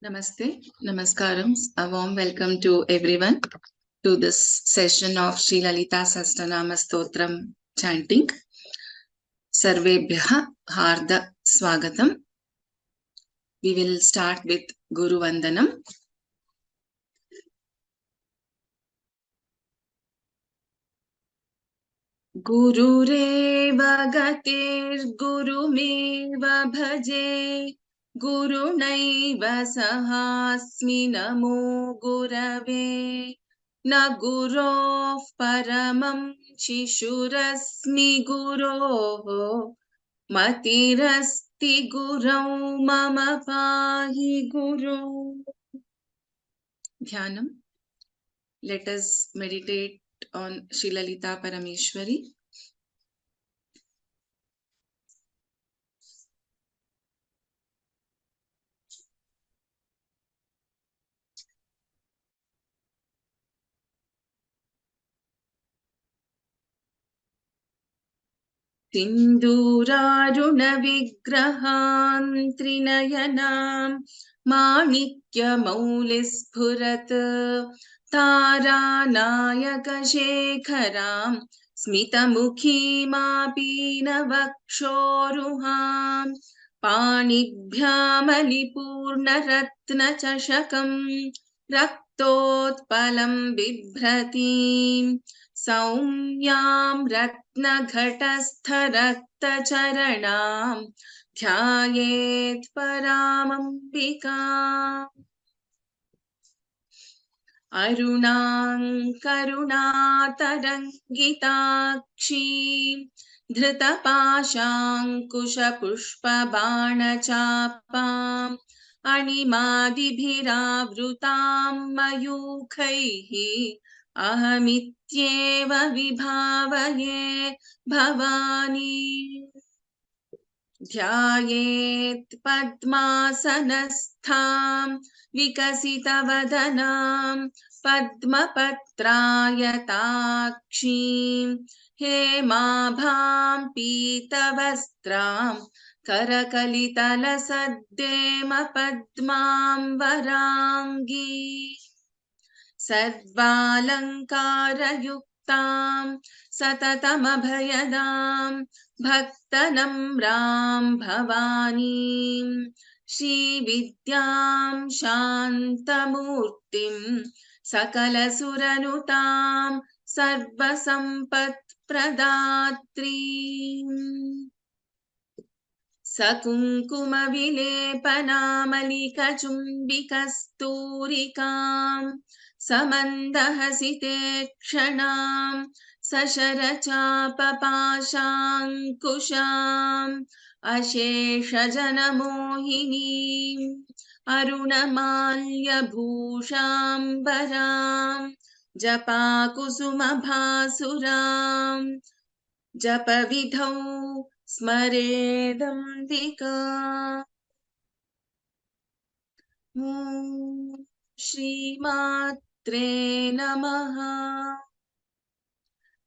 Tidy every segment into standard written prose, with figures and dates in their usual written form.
Namaste, Namaskaram. A warm welcome to everyone to this session of Sri Lalita Sahasranama Stotram chanting. Sarvebhyaha Harda Swagatam. We will start with Guru Vandanam. Gurureva gatir gurumeva bhaje Gurunaiva sahasmi namo gurave Na gurof paramam shishurasmi guroh Matirasti gurau mama pahi guru. Dhyanam. Let us meditate on Sri Lalita Parameshwari. Sindhuraruna-vigrahan trinayanam manikya-maulispurat taranayaka-shekharam smita-mukhi-mapina-vakshoruham panibhyam-alipurna-ratna-chashakam raktotpalam bibhratim Saumyam ratna-ghatastha-rakta-charanam Dhyayet paramambika Arunam karunatarangitakshi Dhrita-pashankusha-pushpa-bana-chapam Animadibhiravrutam mayukhaihi Ahamityeva vibhavaye bhavani Dhyayet padmasanastham vikasitavadanam padmapatrayatakshim hemabham pitavastram karakalitalasaddema padmam varangi Sarvalankarayuktam satatamabhayadam bhaktanamram bhavanim Shri Vidyam Shantamurtim Sakalasuranutam Sarvasampat Pradatrim Sakunkuma vilepanamalika-chumbikasturikam Samandahasite kshanam Sasharacha-papashankusham Ashesha-janamohinim Arunamalya-bhushambaram Japa-kusuma-bhasuram Japa-vidhau Smaredambika Shri Matre Namaha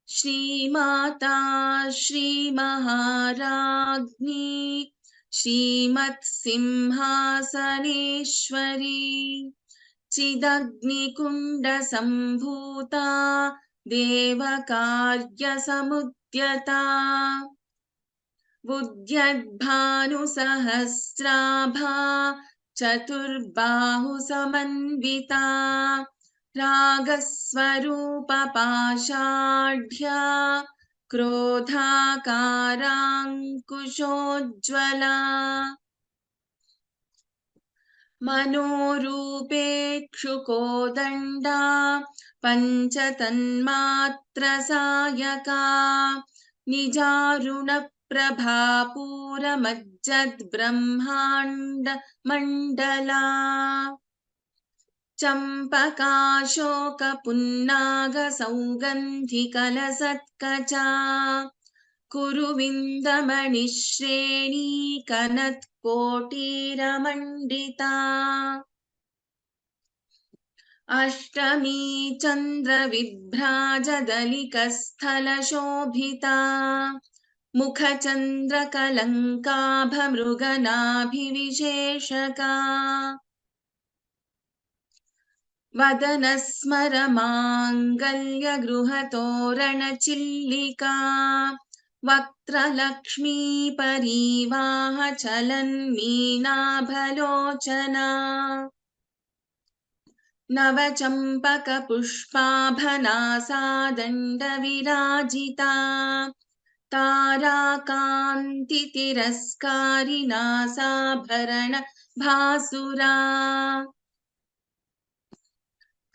Shri Mata Shri Maharagni Shri Mat Simhasaneshwari Chidagni Kunda Sambhuta Devakarya Samudyata Budyadbhanu Sahasrabha Chaturbahu Samanvita Ragaswarupa Pashadhya Krodhakarangkushojjvala Manorupekshukodanda Panchatanmatra-sayaka Nijaruna Prabhapura-majjad-brahmanda mandala Champaka-shoka-punnaga-saugandhikalasatka-cha Kuruvindamani-shreni kanat-kotira-mandita Ashtami Chandra-vibhraja-dalikasthala-shobhita Mukha-chandra-kalankabha-mruganaabhi-visheshaka वदनस्मरमाङ्गल्यगृहतोरणचिल्लिका वक्त्रलक्ष्मी परिवाह चलन्मीनाभलोचना नवचम्पकपुष्पाभनासा दण्डविराजिता ताराकान्तितिरस्कारिणासाभरण भासुरा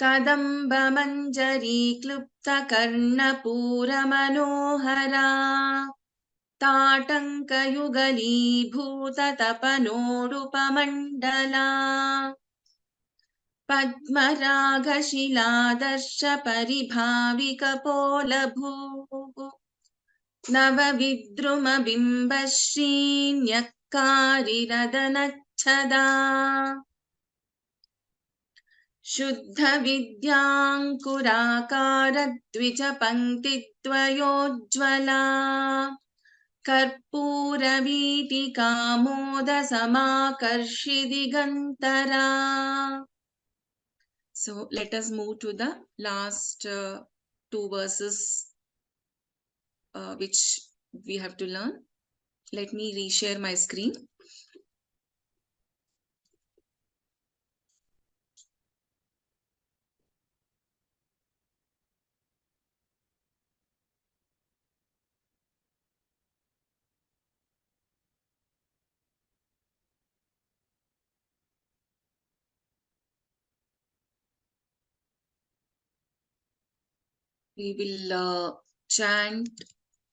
कदम्बमञ्जरी क्लुप्तकर्णपूरमनोहरा ताटङ्कयुगलीभूततपनोडुपमण्डला पद्मरागशिलादर्शपरिभाविकपोलभूः नवविद्रुमबिम्बश्रीन्यक्कारिरदनच्छदा शुद्धविद्याङ्कुराकारद्विजपङ्क्तिद्वयोज्ज्वला कर्पूरवीटिकामोदसमाकर्षि दिगन्तरा. So let us move to the last two verses which we have to learn. Let me reshare my screen. We will chant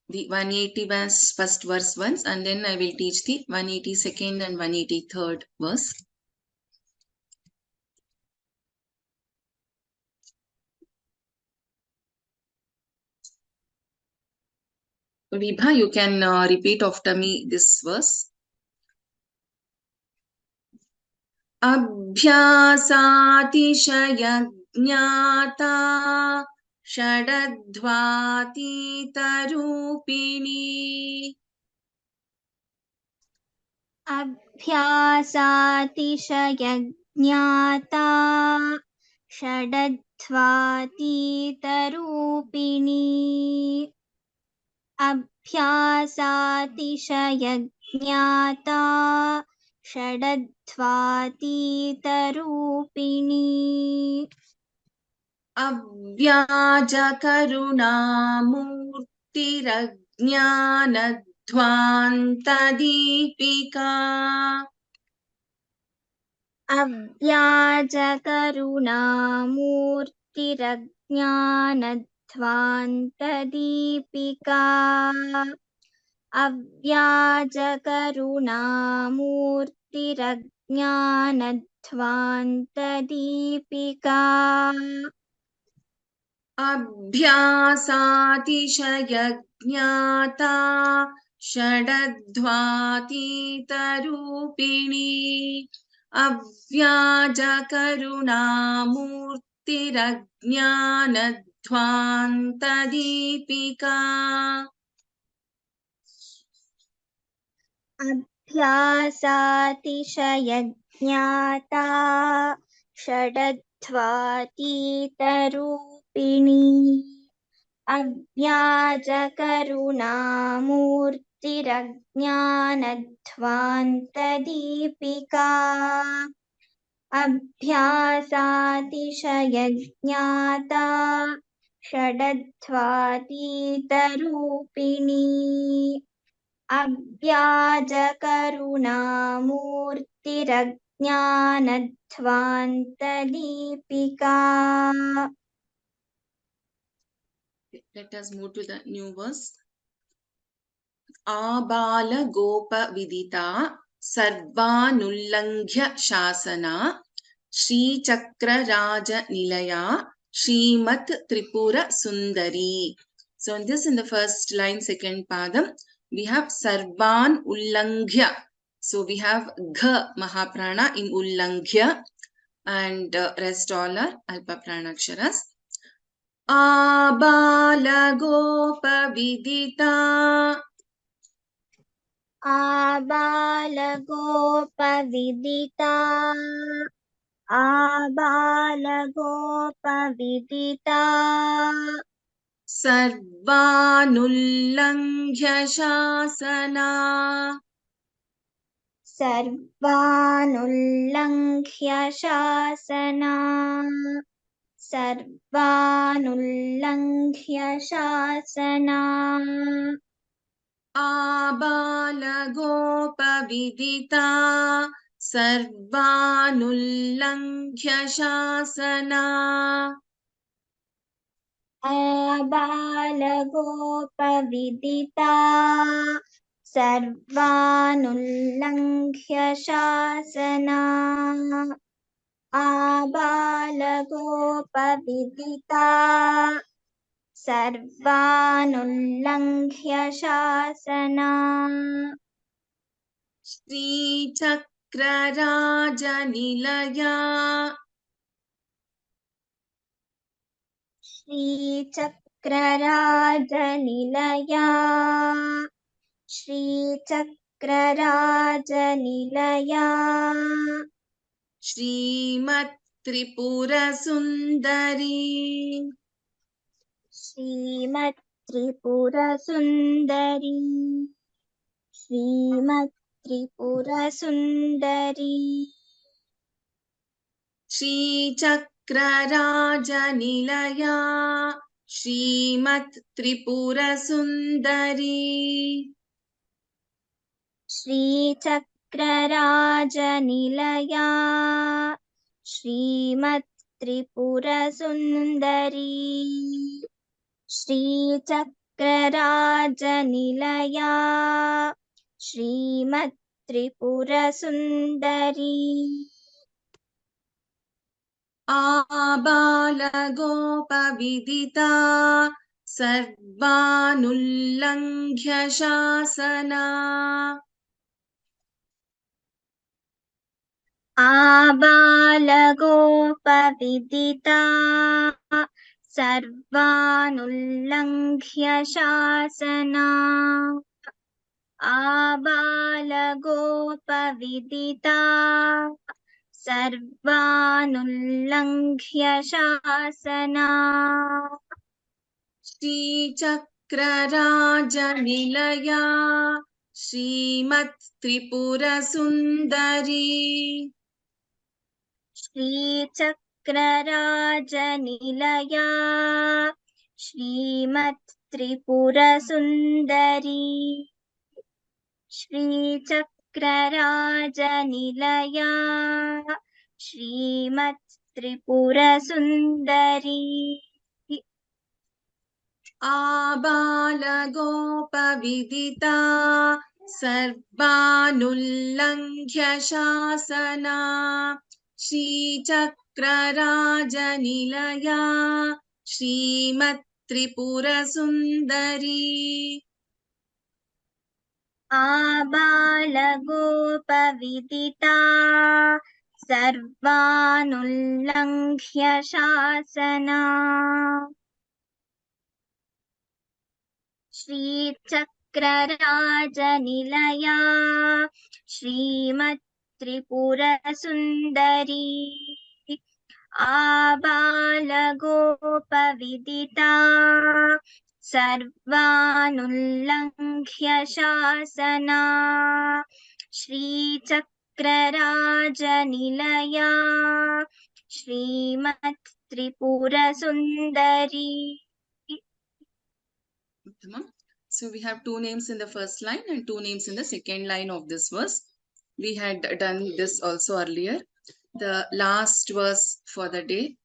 the 180 first verse once, and then I will teach the 182nd and 183rd verse. Vibha, you can repeat after me this verse. अभ्यासातिशयज्ञाता षडध्वातीतरूपिणी अभ्यासातिशयज्ञाता षडध्वातीतरूपिणी अभ्यासातिशयज्ञाता षडध्वातीतरूपिणी अव्याजकरुणामूर्तिरज्ञानध्वान्तदीपिका अव्याजकरुणामूर्तिरज्ञानध्वान्तदीपिका अव्याजकरुणामूर्तिरज्ञानध्वान्तदीपिका अभ्यासातिशयज्ञाता षडध्वातीतरूपिणी अव्याजकरुणामूर्तिरज्ञानध्वान्तदीपिका अभ्यासातिशयज्ञाता षडध्वातीतरूपिणी अव्याजकरुणामूर्तिरज्ञानध्वान्तदीपिका अभ्यासातिशयज्ञाता षडध्वातीतरूपिणी अव्याजकरुणामूर्तिरज्ञानध्वान्तदीपिका. Let us move to the new verse. आबालगोपविदिता सर्वानुल्लङ्घ्य शासना श्रीचक्रराजनिलया श्रीमत् Tripura sundari. So in the first line, second padam, we have sarvan ullanghya. So we have gha mahaprana in ullanghya, and rest all are alpa pranaksharas. आबालगोपविदिता आबालगोपविदिता आबालगोपविदिता सर्वानुल्लङ्घ्य शासना सर्वानुल्लङ्घ्य शासना सर्वानुल्लङ्घ्य शासना आबालगोपविदिता सर्वानुल्लङ्घ्य शासना आबालगोपविदिता सर्वानुल्लङ्घ्य शासना आबालगोपविदिता सर्वानुल्लङ्घ्य शासना श्रीचक्रराजनिलया श्रीचक्रराजनिलया श्रीचक्रराजनिलया श्रीमत्त्रिपुरसुन्दरी श्रीमत्त्रिपुरसुन्दरी श्रीमत्त्रिपुरसुन्दरी श्रीचक्रराजनिलया श्रीमत्त्रिपुरसुन्दरी श्रीचक्रराजनिलया श्रीमत्त्रिपुरसुन्दरी श्रीचक्रराजनिलया श्रीमत्त्रिपुरसुन्दरी आबालगोपविदिता सर्वानुल्लङ्घ्य शासना आबालगोपविदिता सर्वानुल्लङ्घ्य शासना आबालगोपविदिता सर्वानुल्लङ्घ्य शासना श्रीचक्रराजनिलया श्रीमत्त्रिपुरसुन्दरी श्रीचक्रराजनिलया श्रीमत्त्रिपुरसुन्दरी श्रीचक्रराजनिलया श्रीमत्त्रिपुरसुन्दरी आबालगोपविदिता सर्वानुल्लङ्घ्य शासना श्रीचक्रराजनिलया श्रीमत्त्रिपुरसुन्दरी आबालगोपविदिता सर्वानुल्लङ्घ्य शासना श्रीचक्रराजनिलया श्रीमत्त्रिपुरसुन्दरी आबालगोपविदिता सर्वानुल्लङ्घ्य शासना श्रीचक्रराजनिलया श्रीमत्त्रिपुरसुन्दरी. So we have two names in the first line and two names in the second line of this verse. We had done this also earlier. The last verse for the day.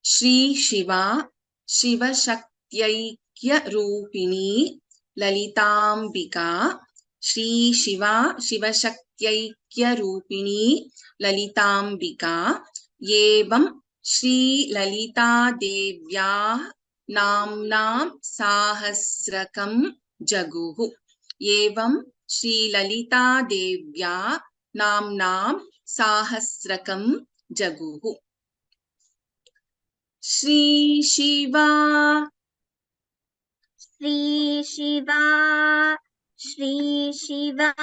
Shri Shiva Shiva Shakyaikya Rupini Lalitambika Shri Shiva Shiva Shakyaikya Rupini Lalitambika Yevam Shri Lalita Devya Namnam Sahasrakam Jaguhu Yevam Shri Lalita Devya Namnam Sahasrakam Jaguhu. Shri Shiva Shri Shiva Shri Shiva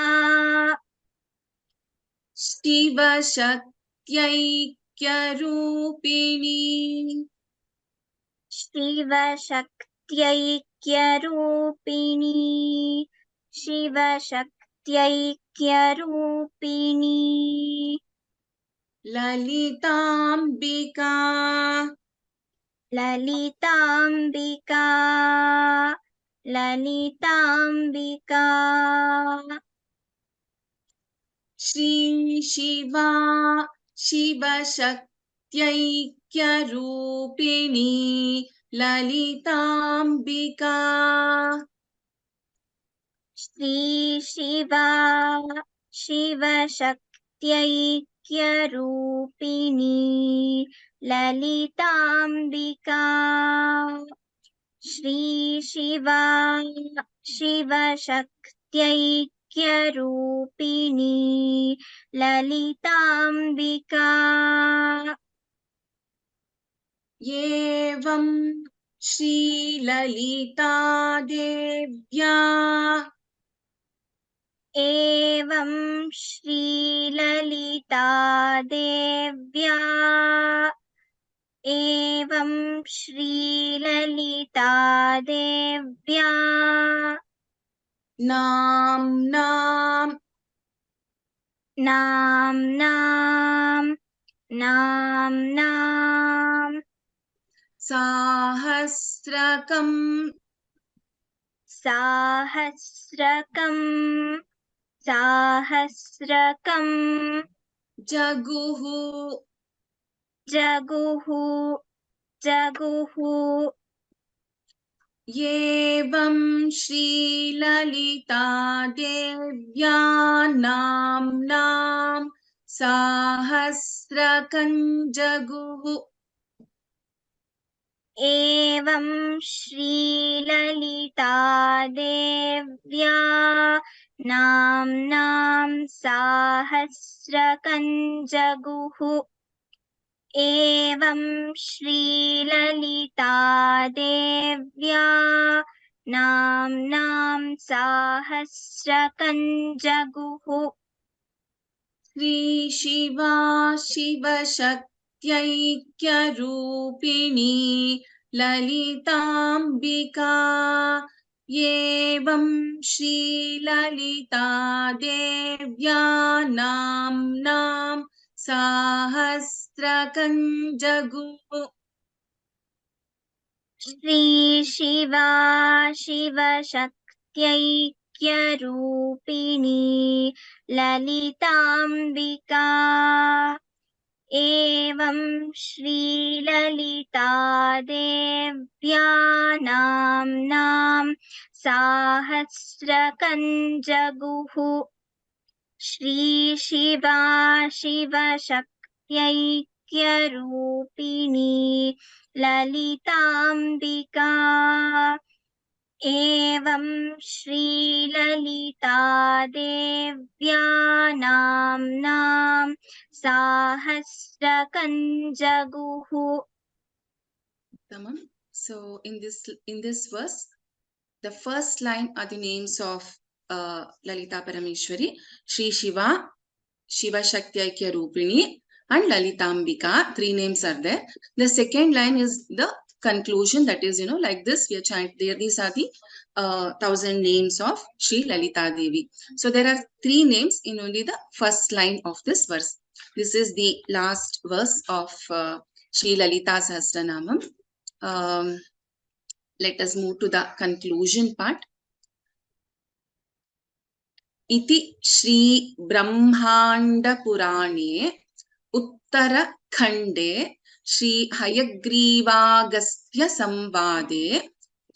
Shiva Shakti शिवशक्त्यैक्यरूपिणी शिवशक्त्यैक्यरूपिणी Lalithambika Lalithambika Lalithambika Shri Shiva शिवशक्त्यैक्यरूपिणी Lalithambika Shri Shiva शिवशक्त्यैक्यरूपिणी Lalithambika Shri Shiva शिवशक्त्यैक्यरूपिणी Lalithambika एवं श्रीललिता देव्या एवं श्रीललिता देव्या एवं श्रीललिता देव्या नाम्नां नाम्नां साहस्रकं साहस्रकं जगुः जगुः एवं श्रीललिता देव्या नाम्नां साहस्रकं जगुः एवं श्रीललिता देव्या नाम्नां साहस्रकं जगुः एवं श्रीललिता देव्या नाम्नां साहस्रकं जगुः श्री शिवा शिवशक्त्यैक्यरूपिणी ललिताम्बिका एवं श्रीललिता देव्या नाम्नां साहस्रकं जगुः श्री शिवा शिवशक्त्यैक्यरूपिणी ललिताम्बिका एवं श्रीललिता देव्या नाम्नां साहस्रकं जगुः श्री शिवा शिवशक्त्यैक्यरूपिणी ललिताम्बिका एवं श्रीललिता देव्या नाम्नां साहस्रकं जगुः. Tamam. So in this verse, the first line are the names of Lalita Parameshwari, Shri Shiva, Shiva Shakti Rupini, and Lalitambika. 3 names are there. The second line is the conclusion, that is, like this, we are chanting there. These are the 1000 names of Shri Lalita Devi. So there are 3 names in only the first line of this verse. This is the last verse of Shri Lalita Sahasranama. Let us move to the conclusion part. Iti Shri Brahmanda Purane Uttarakhande Shri Hayagreevagastya Samvade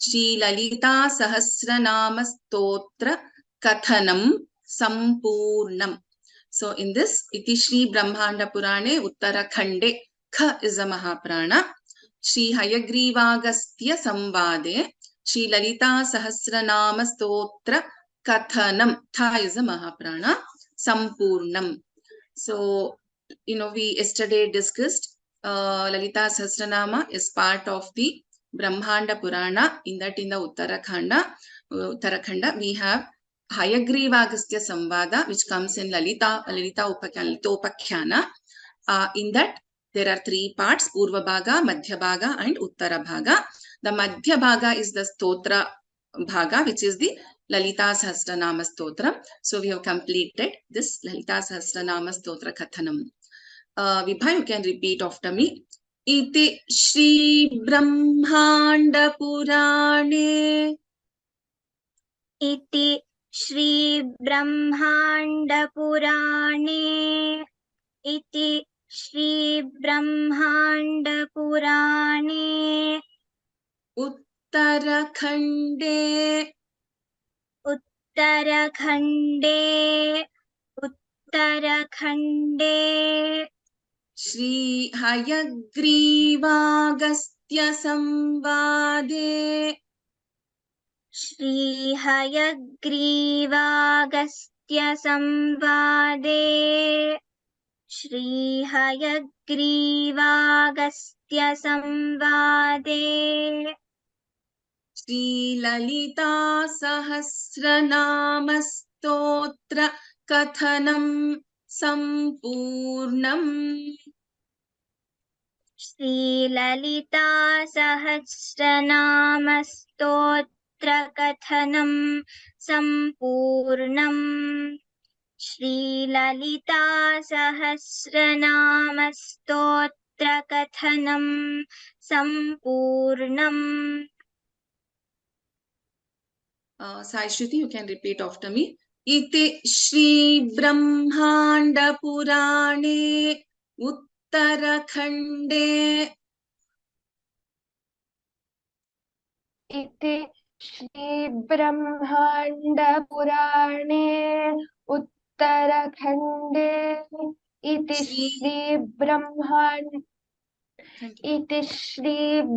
Shri Lalita Sahasranama Stotra Kathanam Sampurnam. So in this, Iti Shri Brahmanda Purane Uttarakhande, Kha is a Mahaprana. Shri Hayagreevagastya Samvade Shri Lalita Sahasranama Stotra Kathanam, Tha is a Mahaprana, Sampurnam. So, we yesterday discussed Lalita Sahasranama is part of the Brahmanda Purana. In the Uttarakhanda, we have Hayagreevagastya Samvada, which comes in Lalita Upakhyana. In that, there are three parts: Purva Bhaga, Madhya Bhaga, and Uttara Bhaga. The Madhya Bhaga is the Stotra Bhaga, which is the Lalita Sahasranama Stotram. So we have completed this Lalita Sahasranama Stotra Kathanam. Vibha, you can repeat after me. Iti Shri Brahmanda Purane. इति श्री ब्रह्मांड पुराणे इति श्री ब्रह्मांड पुराणे उत्तरखण्डे श्री हयग्रीवागस्त्य संवादे श्री ललिता सहस्रनाम स्तोत्र कथनम संपूर्णम श्री ललिता सहस्रनाम स्तोत्र कथनम संपूर्णम श्री ललिता सहस्रनाम स्तोत्र कथनम संपूर्णम. Sai Shruti, you can repeat after me. Iti Shri Brahmanda Purane Uttarakhande. इति श्री ब्रह्मांड पुराणे उत्तराखंडे इति श्री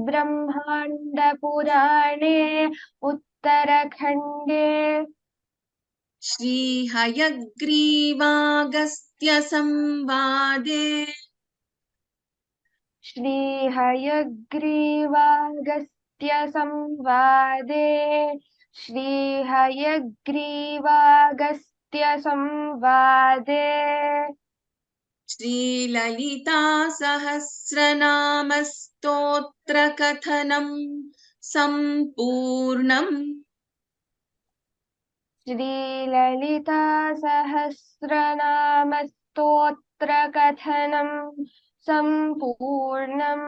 ब्रह्मांड पुराणे उत्तराखंडे श्री हयग्रीवागस्त्य संवादे श्री हयग्रीवागस्त्य संवादे श्री हयग्रीवागस्त्य संवादे श्री ललिता सहस्रनाम स्तोत्र कथनम संपूर्णम श्री ललिता सहस्रनाम स्तोत्र कथनम संपूर्णम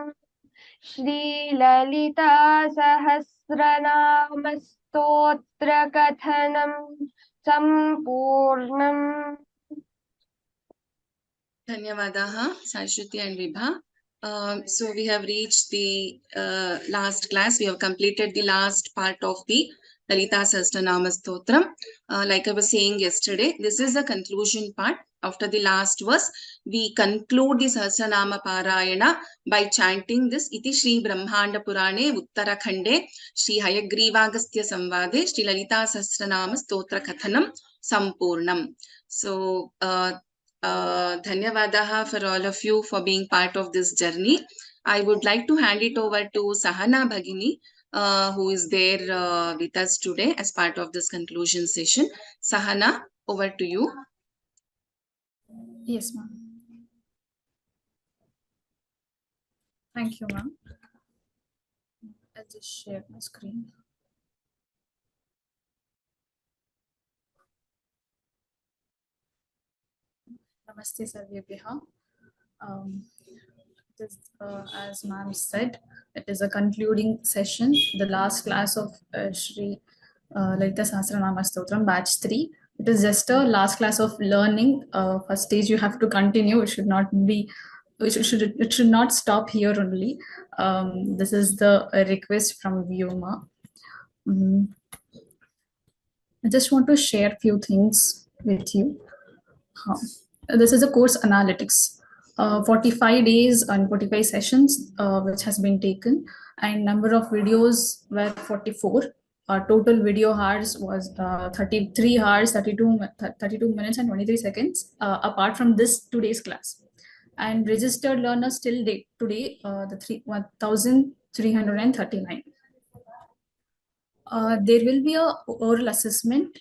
श्री ललिता सहस्रनाम स्तोत्र कथनम संपूर्णम. Dhanyavadaः, Sai Shruti and Vibha. So we have reached the last class. We have completed the last part of the Lalita Sahasranama Stotram. Like I was saying yesterday, this is the conclusion part. After the last verse, we conclude the Sahasranama Parayana by chanting this Iti Shri Brahmanda Purane Uttarakhande Shri Hayagreevagastya Samvade Shri Lalita Sahasranama Stotra Kathanam Sampurnam. So, Dhanyavadaha for all of you for being part of this journey. I would like to hand it over to Sahana Bhagini, who is there with us today as part of this conclusion session. Sahana, over to you. Yes, ma'am. Thank you, ma'am. I'll just share my screen. Namaste Sarvebhyaha. As ma'am said, it is a concluding session, the last class of Shri Lalita Sahasranama Stotram, batch 3. It is just a last class of learning. First stage you have to continue. It should not be. It should not stop here only. This is the request from Vyoma. I just want to share a few things with you. This is a course analytics, 45 days and 45 sessions which has been taken, and number of videos were 44. Total video hours was 33 hours, 32 minutes and 23 seconds apart from this today's class. And registered learners till date today, the 1,339. There will be a oral assessment,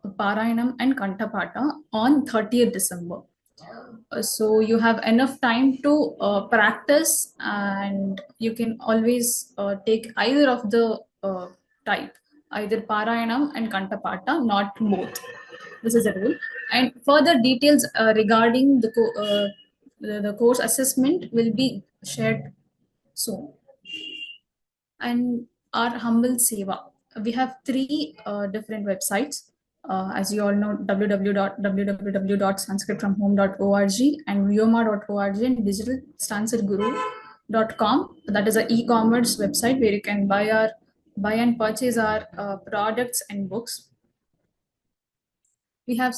Parayanam and Kantapata on 30th December. So you have enough time to practice, and you can always take either of the type, either Parayanam and Kantapata, not both. This is a rule. And further details regarding the course assessment will be shared soon. And our humble seva. We have three different websites. As you all know, www.sanskritfromhome.org and vyoma.org and digitalstancerguru.com. That is an e-commerce website where you can buy and purchase our products and books. We have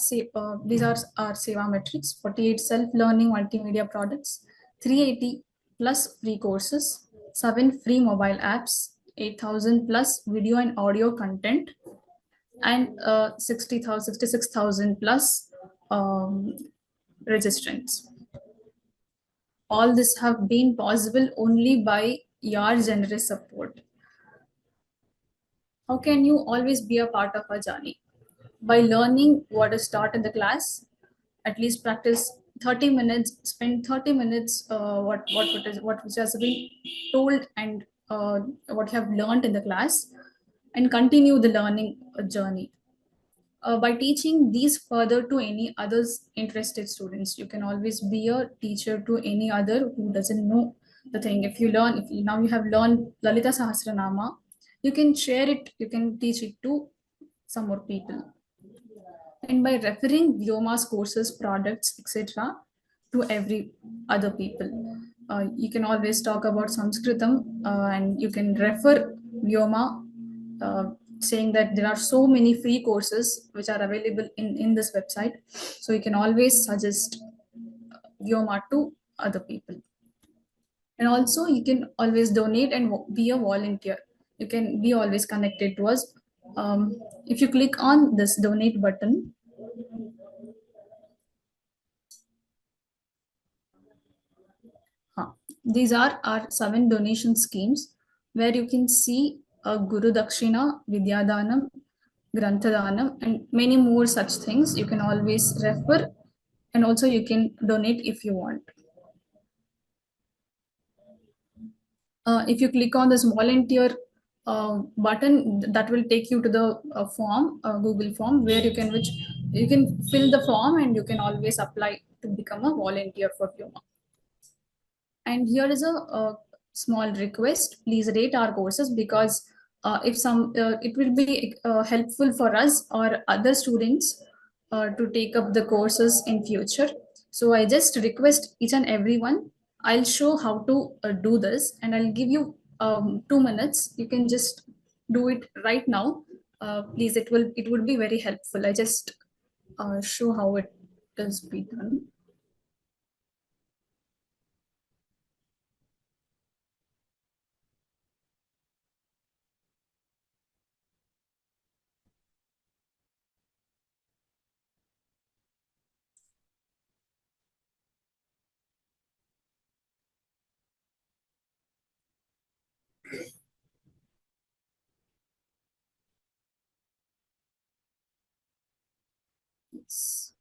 these are our seva metrics: 48 self-learning multimedia products, 380 plus free courses, 7 free mobile apps, 8,000 plus video and audio content, and 66,000 plus registrants. All this have been possible only by your generous support. How can you always be a part of our journey? By learning what is taught in the class, at least practice 30 minutes, spend 30 minutes what which has been told and what you have learned in the class, and continue the learning journey. By teaching these further to any others interested students, you can always be a teacher to any other who doesn't know the thing. If you now you have learned Lalita Sahasranama, you can share it, you can teach it to some more people. And by referring Vyoma's courses, products, etc. to every other people. You can always talk about Sanskritam and you can refer Vyoma, saying that there are so many free courses which are available in this website. So you can always suggest Vyoma to other people. And also you can always donate and be a volunteer. You can be always connected to us. If you click on this donate button, these are our 7 donation schemes where you can see Guru Dakshina, Vidyadanam, Granthadanam, and many more such things. You can always refer, and also you can donate if you want. If you click on this volunteer button, that will take you to the form, Google form, where you can fill the form and you can always apply to become a volunteer for Vyoma. And here is a small request: please rate our courses, because it will be helpful for us or other students to take up the courses in future. So I just request each and everyone. I'll show how to do this, and I'll give you 2 minutes. You can just do it right now. Please, it would be very helpful. I just show how it is be done. Yes.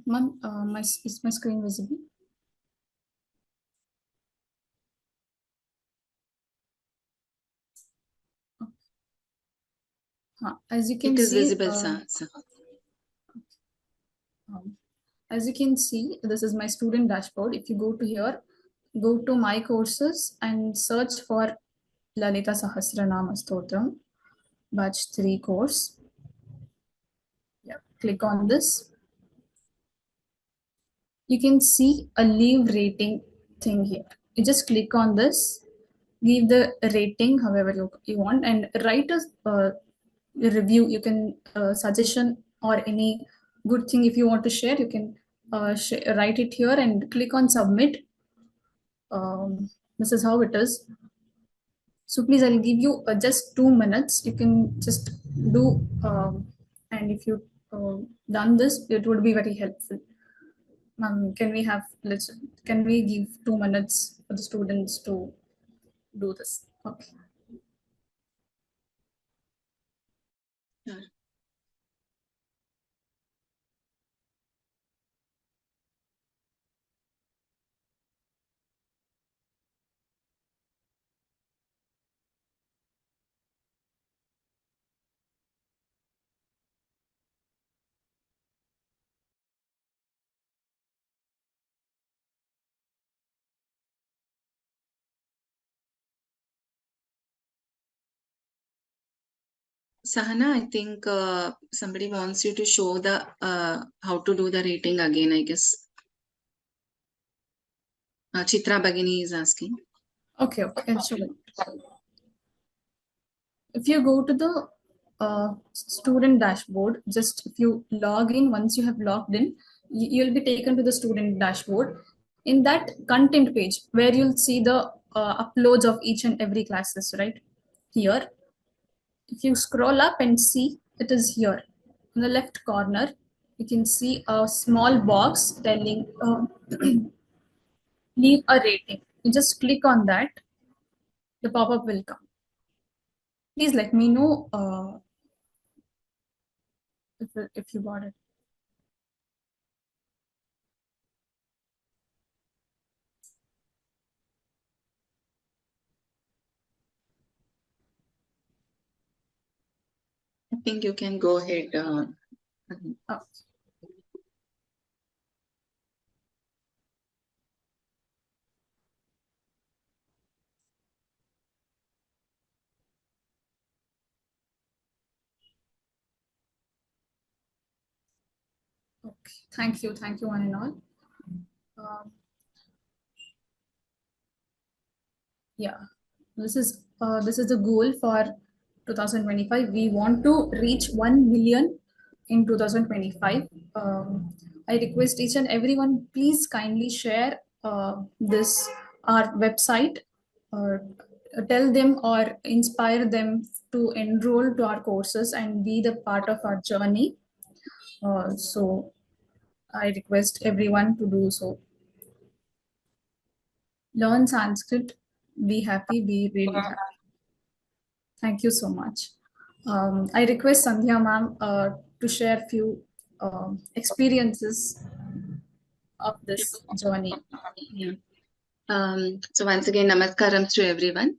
Ma'am, is my screen visible? As you can It is see, visible, sir. As you can see, this is my student dashboard. If you go to here, go to my courses and search for Lalita Sahasranama Stotram, batch 3 course. Yeah, click on this. You can see a leave rating thing here. You just click on this, give the rating however you want, and write a review. You can suggestion or any good thing if you want to share, you can write it here and click on submit. This is how it is. So please, I'll give you just 2 minutes. You can just do, and if you done this, it would be very helpful. Can we give 2 minutes for the students to do this? Okay. Yeah. Sahana, I think somebody wants you to show the how to do the rating again, I guess. Chitra Bhagini is asking. Okay, sure. If you go to the student dashboard, just if you log in, once you have logged in, you'll be taken to the student dashboard. In that content page, where you'll see the uploads of each and every classes, right? Here, if you scroll up and see, it is here. In the left corner, you can see a small box telling leave a rating. You just click on that, the pop-up will come. Please let me know if you got it. I think you can go ahead. Oh. Okay, thank you one and all. Yeah, this is the goal for 2025. We want to reach 1 million in 2025. I request each and everyone, please kindly share this our website, or tell them or inspire them to enroll to our courses and be the part of our journey. So I request everyone to do so. Learn Sanskrit, be happy, be really happy. Thank you so much. I request Sandhya ma'am to share few experiences of this journey. Yeah. So once again, namaskaram to everyone.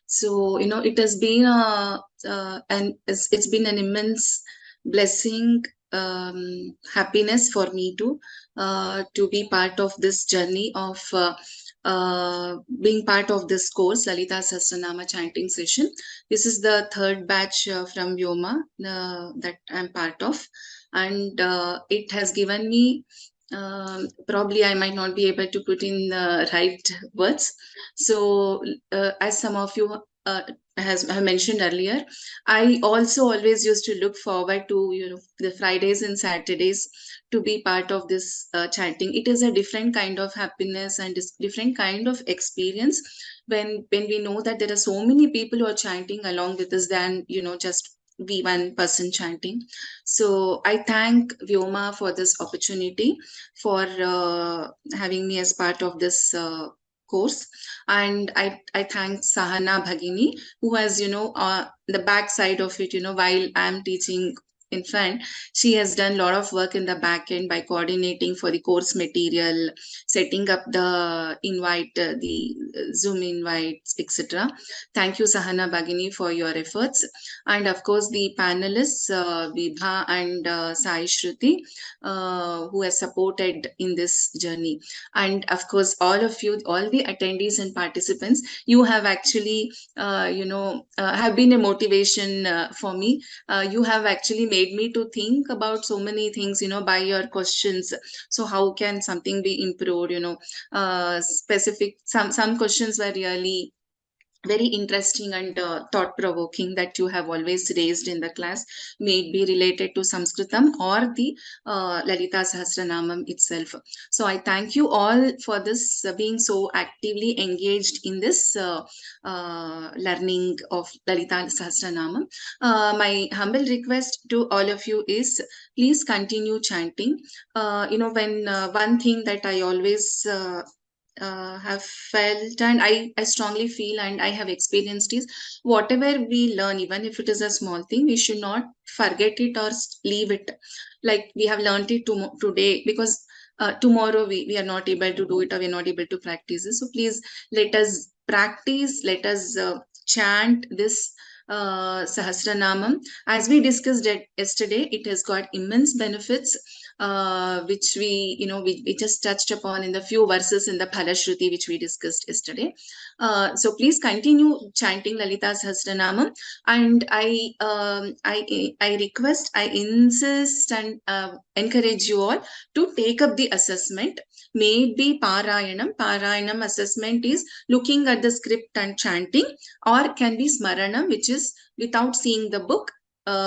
So it has been it's been an immense blessing, happiness for me to be part of this journey of being part of this course, Lalita Sahasranama chanting session. This is the third batch from Vyoma that I'm part of, and it has given me. Probably I might not be able to put in the right words. So, as some of you have mentioned earlier, I also always used to look forward to the Fridays and Saturdays to be part of this chanting. It is a different kind of happiness and different kind of experience when we know that there are so many people who are chanting along with us than just be one person chanting. So I thank Vyoma for this opportunity, for having me as part of this course, and I thank Sahana Bhagini, who has the back side of it, while I'm teaching in front, she has done a lot of work in the back end by coordinating for the course material, setting up the invite, the Zoom invites, etc. Thank you, Sahana Bhagini, for your efforts. And of course, the panelists, Vibha and Sai Shruti, who has supported in this journey. And of course, all of you, all the attendees and participants, you have actually, have been a motivation for me. You have actually made me to think about so many things, by your questions. So how can something be improved? Specific, some questions were really very interesting and thought-provoking that you have always raised in the class, may it be related to Sanskritam or the Lalita Sahasranamam itself. So I thank you all for this, being so actively engaged in this learning of Lalita Sahasranamam. My humble request to all of you is, please continue chanting. When one thing that I always have felt, and I strongly feel and I have experienced, is whatever we learn, even if it is a small thing, we should not forget it or leave it. Like we have learned it today, because tomorrow we are not able to do it, or we are not able to practice it. So please let us practice, let us chant this Sahasranamam. As we discussed it yesterday, it has got immense benefits. which we just touched upon in the few verses in the Phalashruti, which we discussed yesterday. So please continue chanting Lalita Sahasranama, and I request, I insist and encourage you all to take up the assessment. May it be Parayanam. Parayanam assessment is looking at the script and chanting, or can be Smaranam, which is without seeing the book,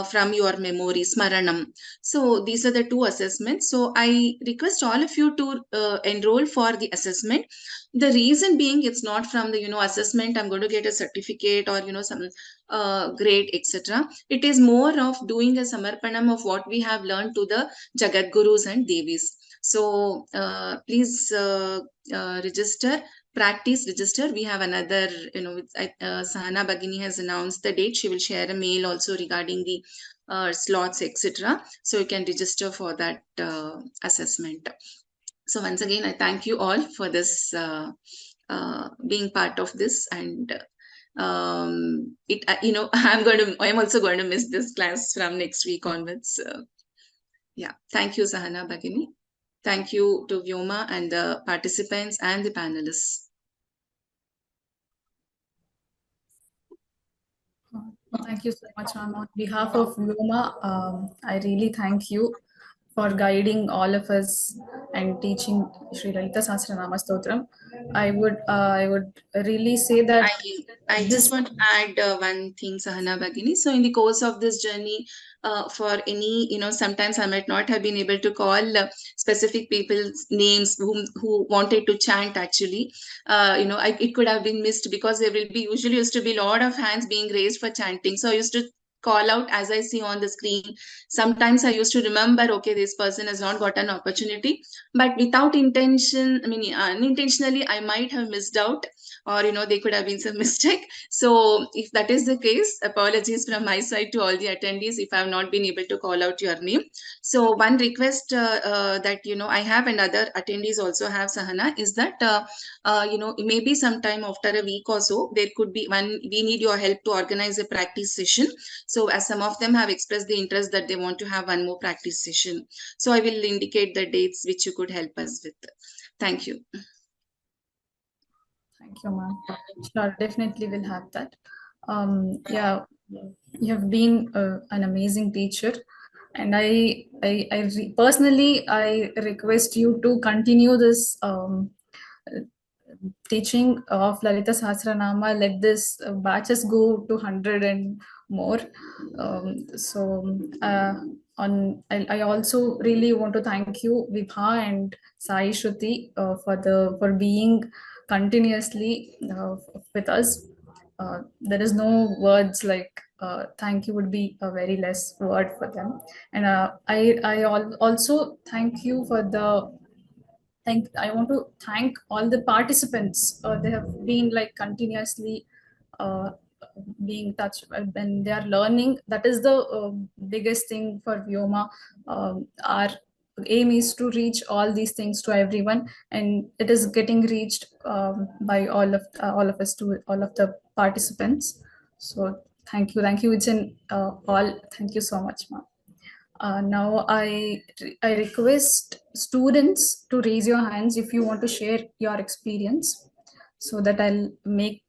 from your memory, Smaranam. So these are the two assessments. So I request all of you to enroll for the assessment. The reason being, it's not from the assessment I'm going to get a certificate or some grade, etc. It is more of doing a samarpanam of what we have learned to the Jagat Gurus and Devis. So please register, practice, register. We have another, Sahana Bagini has announced the date. She will share a mail also regarding the slots, etc. So you can register for that assessment. So once again, I thank you all for this being part of this, and I'm also going to miss this class from next week onwards. Yeah, thank you, Sahana Bagini. Thank you to Vyoma and the participants and the panelists. Thank you so much, ma'am. On behalf of Vyoma, I really thank you for guiding all of us and teaching Sri Lalita Sahasranama Stotram. I would really say that I just want to add one thing, Sahana Bagini. So in the course of this journey, for any, sometimes I might not have been able to call specific people's names who wanted to chant actually. It could have been missed because there will be usually used to be a lot of hands being raised for chanting. So I used to call out as I see on the screen. Sometimes I used to remember, okay, this person has not got an opportunity, but without intention, unintentionally, I might have missed out, or there could have been some mistake. So if that is the case, apologies from my side to all the attendees if I have not been able to call out your name. So one request that I have, and other attendees also have, Sahana, is that maybe sometime after a week or so, there could be we need your help to organize a practice session. So as some of them have expressed the interest that they want to have one more practice session, so I will indicate the dates which you could help us with. Thank you. Thank you, ma'am. Sure, definitely will have that. Yeah, you have been an amazing teacher, and personally, I request you to continue this teaching of Lalita Sahasranama. Let this batches go to 100 and more. I also really want to thank you, Vibha and Sai Shruti, for being continuously with us. There is no words like thank you would be a very less word for them. And also thank you for the I want to thank all the participants. They have been like continuously uh, being touched when they are learning. That is the biggest thing for Vyoma. Our aim is to reach all these things to everyone, and it is getting reached by all of us, to all of the participants. So thank you. It's in all. Thank you so much, ma'am. Now I request students to raise your hands if you want to share your experience, so that I'll make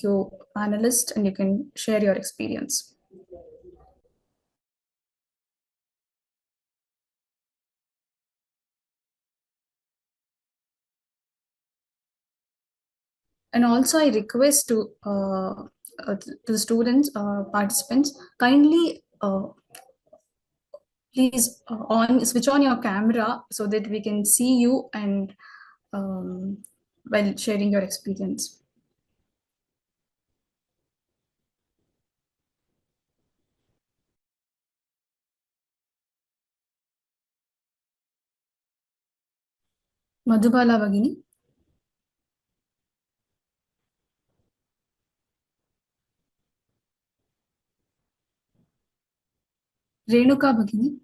you panelist and you can share your experience. And also I request to the students, participants, kindly please switch on your camera so that we can see you and while sharing your experience. Madhubala Bagini. Renuka Bagini.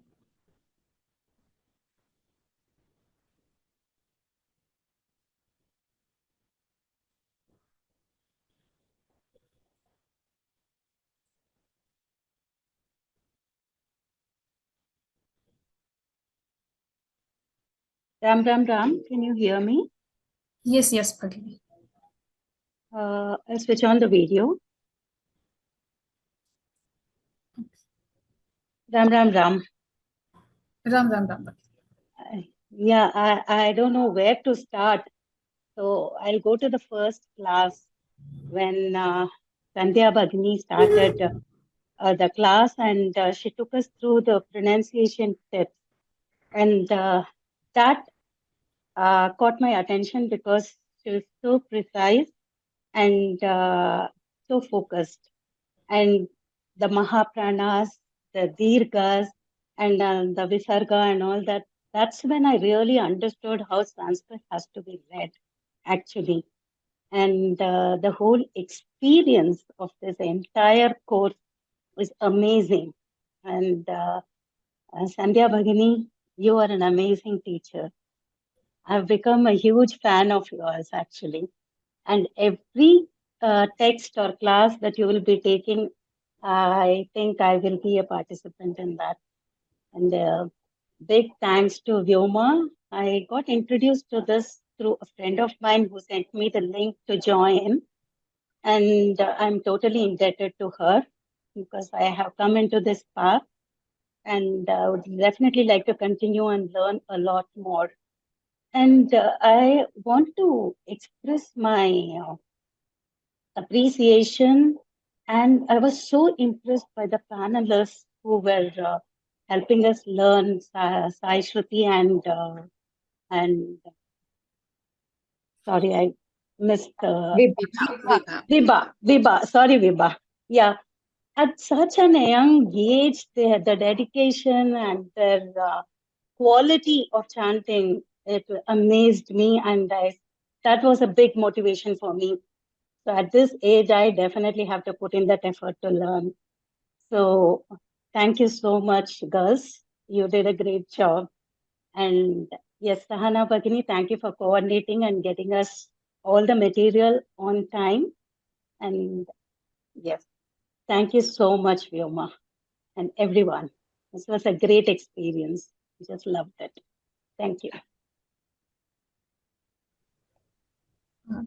Ram, can you hear me? Yes, Bhagini. I'll switch on the video. Ram. Ram. Yeah, I don't know where to start. So I'll go to the first class when Sandhya Bhagini started the class, and she took us through the pronunciation tips. And that caught my attention because she was so precise and so focused. And the Mahapranas, the Dirghas, and the Visarga and all that, that's when I really understood how Sanskrit has to be read, actually. And the whole experience of this entire course was amazing. And Sandhya Bhagini, you are an amazing teacher. I've become a huge fan of yours, actually. And every text or class that you will be taking, I think I will be a participant in that. And big thanks to Vyoma. I got introduced to this through a friend of mine who sent me the link to join. And I'm totally indebted to her because I have come into this path and would definitely like to continue and learn a lot more. And I want to express my appreciation, and I was so impressed by the panelists who were helping us learn Sai Shruti and sorry, I missed Vibha. Sorry, Vibha. Yeah, at such an young age, the dedication and their quality of chanting, it amazed me, and that was a big motivation for me. So at this age, I definitely have to put in that effort to learn. So thank you so much, girls. You did a great job. And yes, Sahana Bhagini, thank you for coordinating and getting us all the material on time. And yes, thank you so much, Vyoma, and everyone. This was a great experience. Just loved it. Thank you.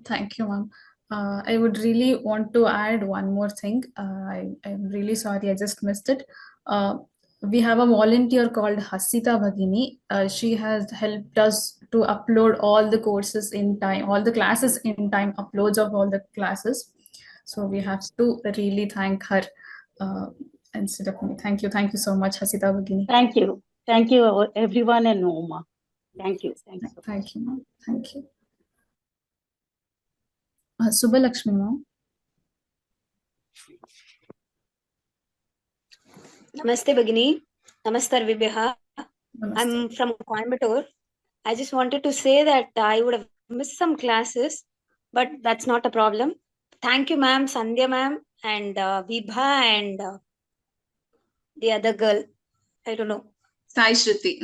Thank you, ma'am. I would really want to add one more thing. I'm really sorry, I just missed it. We have a volunteer called Hasita Bhagini. She has helped us to upload all the courses in time, all the classes in time, uploads of all the classes. So we have to really thank her instead of me. Thank you so much, Hasita Bhagini. Thank you, everyone in Oma. Thank you. Thank you, ma'am. Thank you. Subha Lakshmi, ma'am. Namaste, Bhagini. Namaste, Vibha. I'm from Coimbatore. I just wanted to say that I would have missed some classes, but that's not a problem. Thank you, ma'am, Sandhya ma'am, and Vibha, and the other girl. I don't know. Sai Shruti.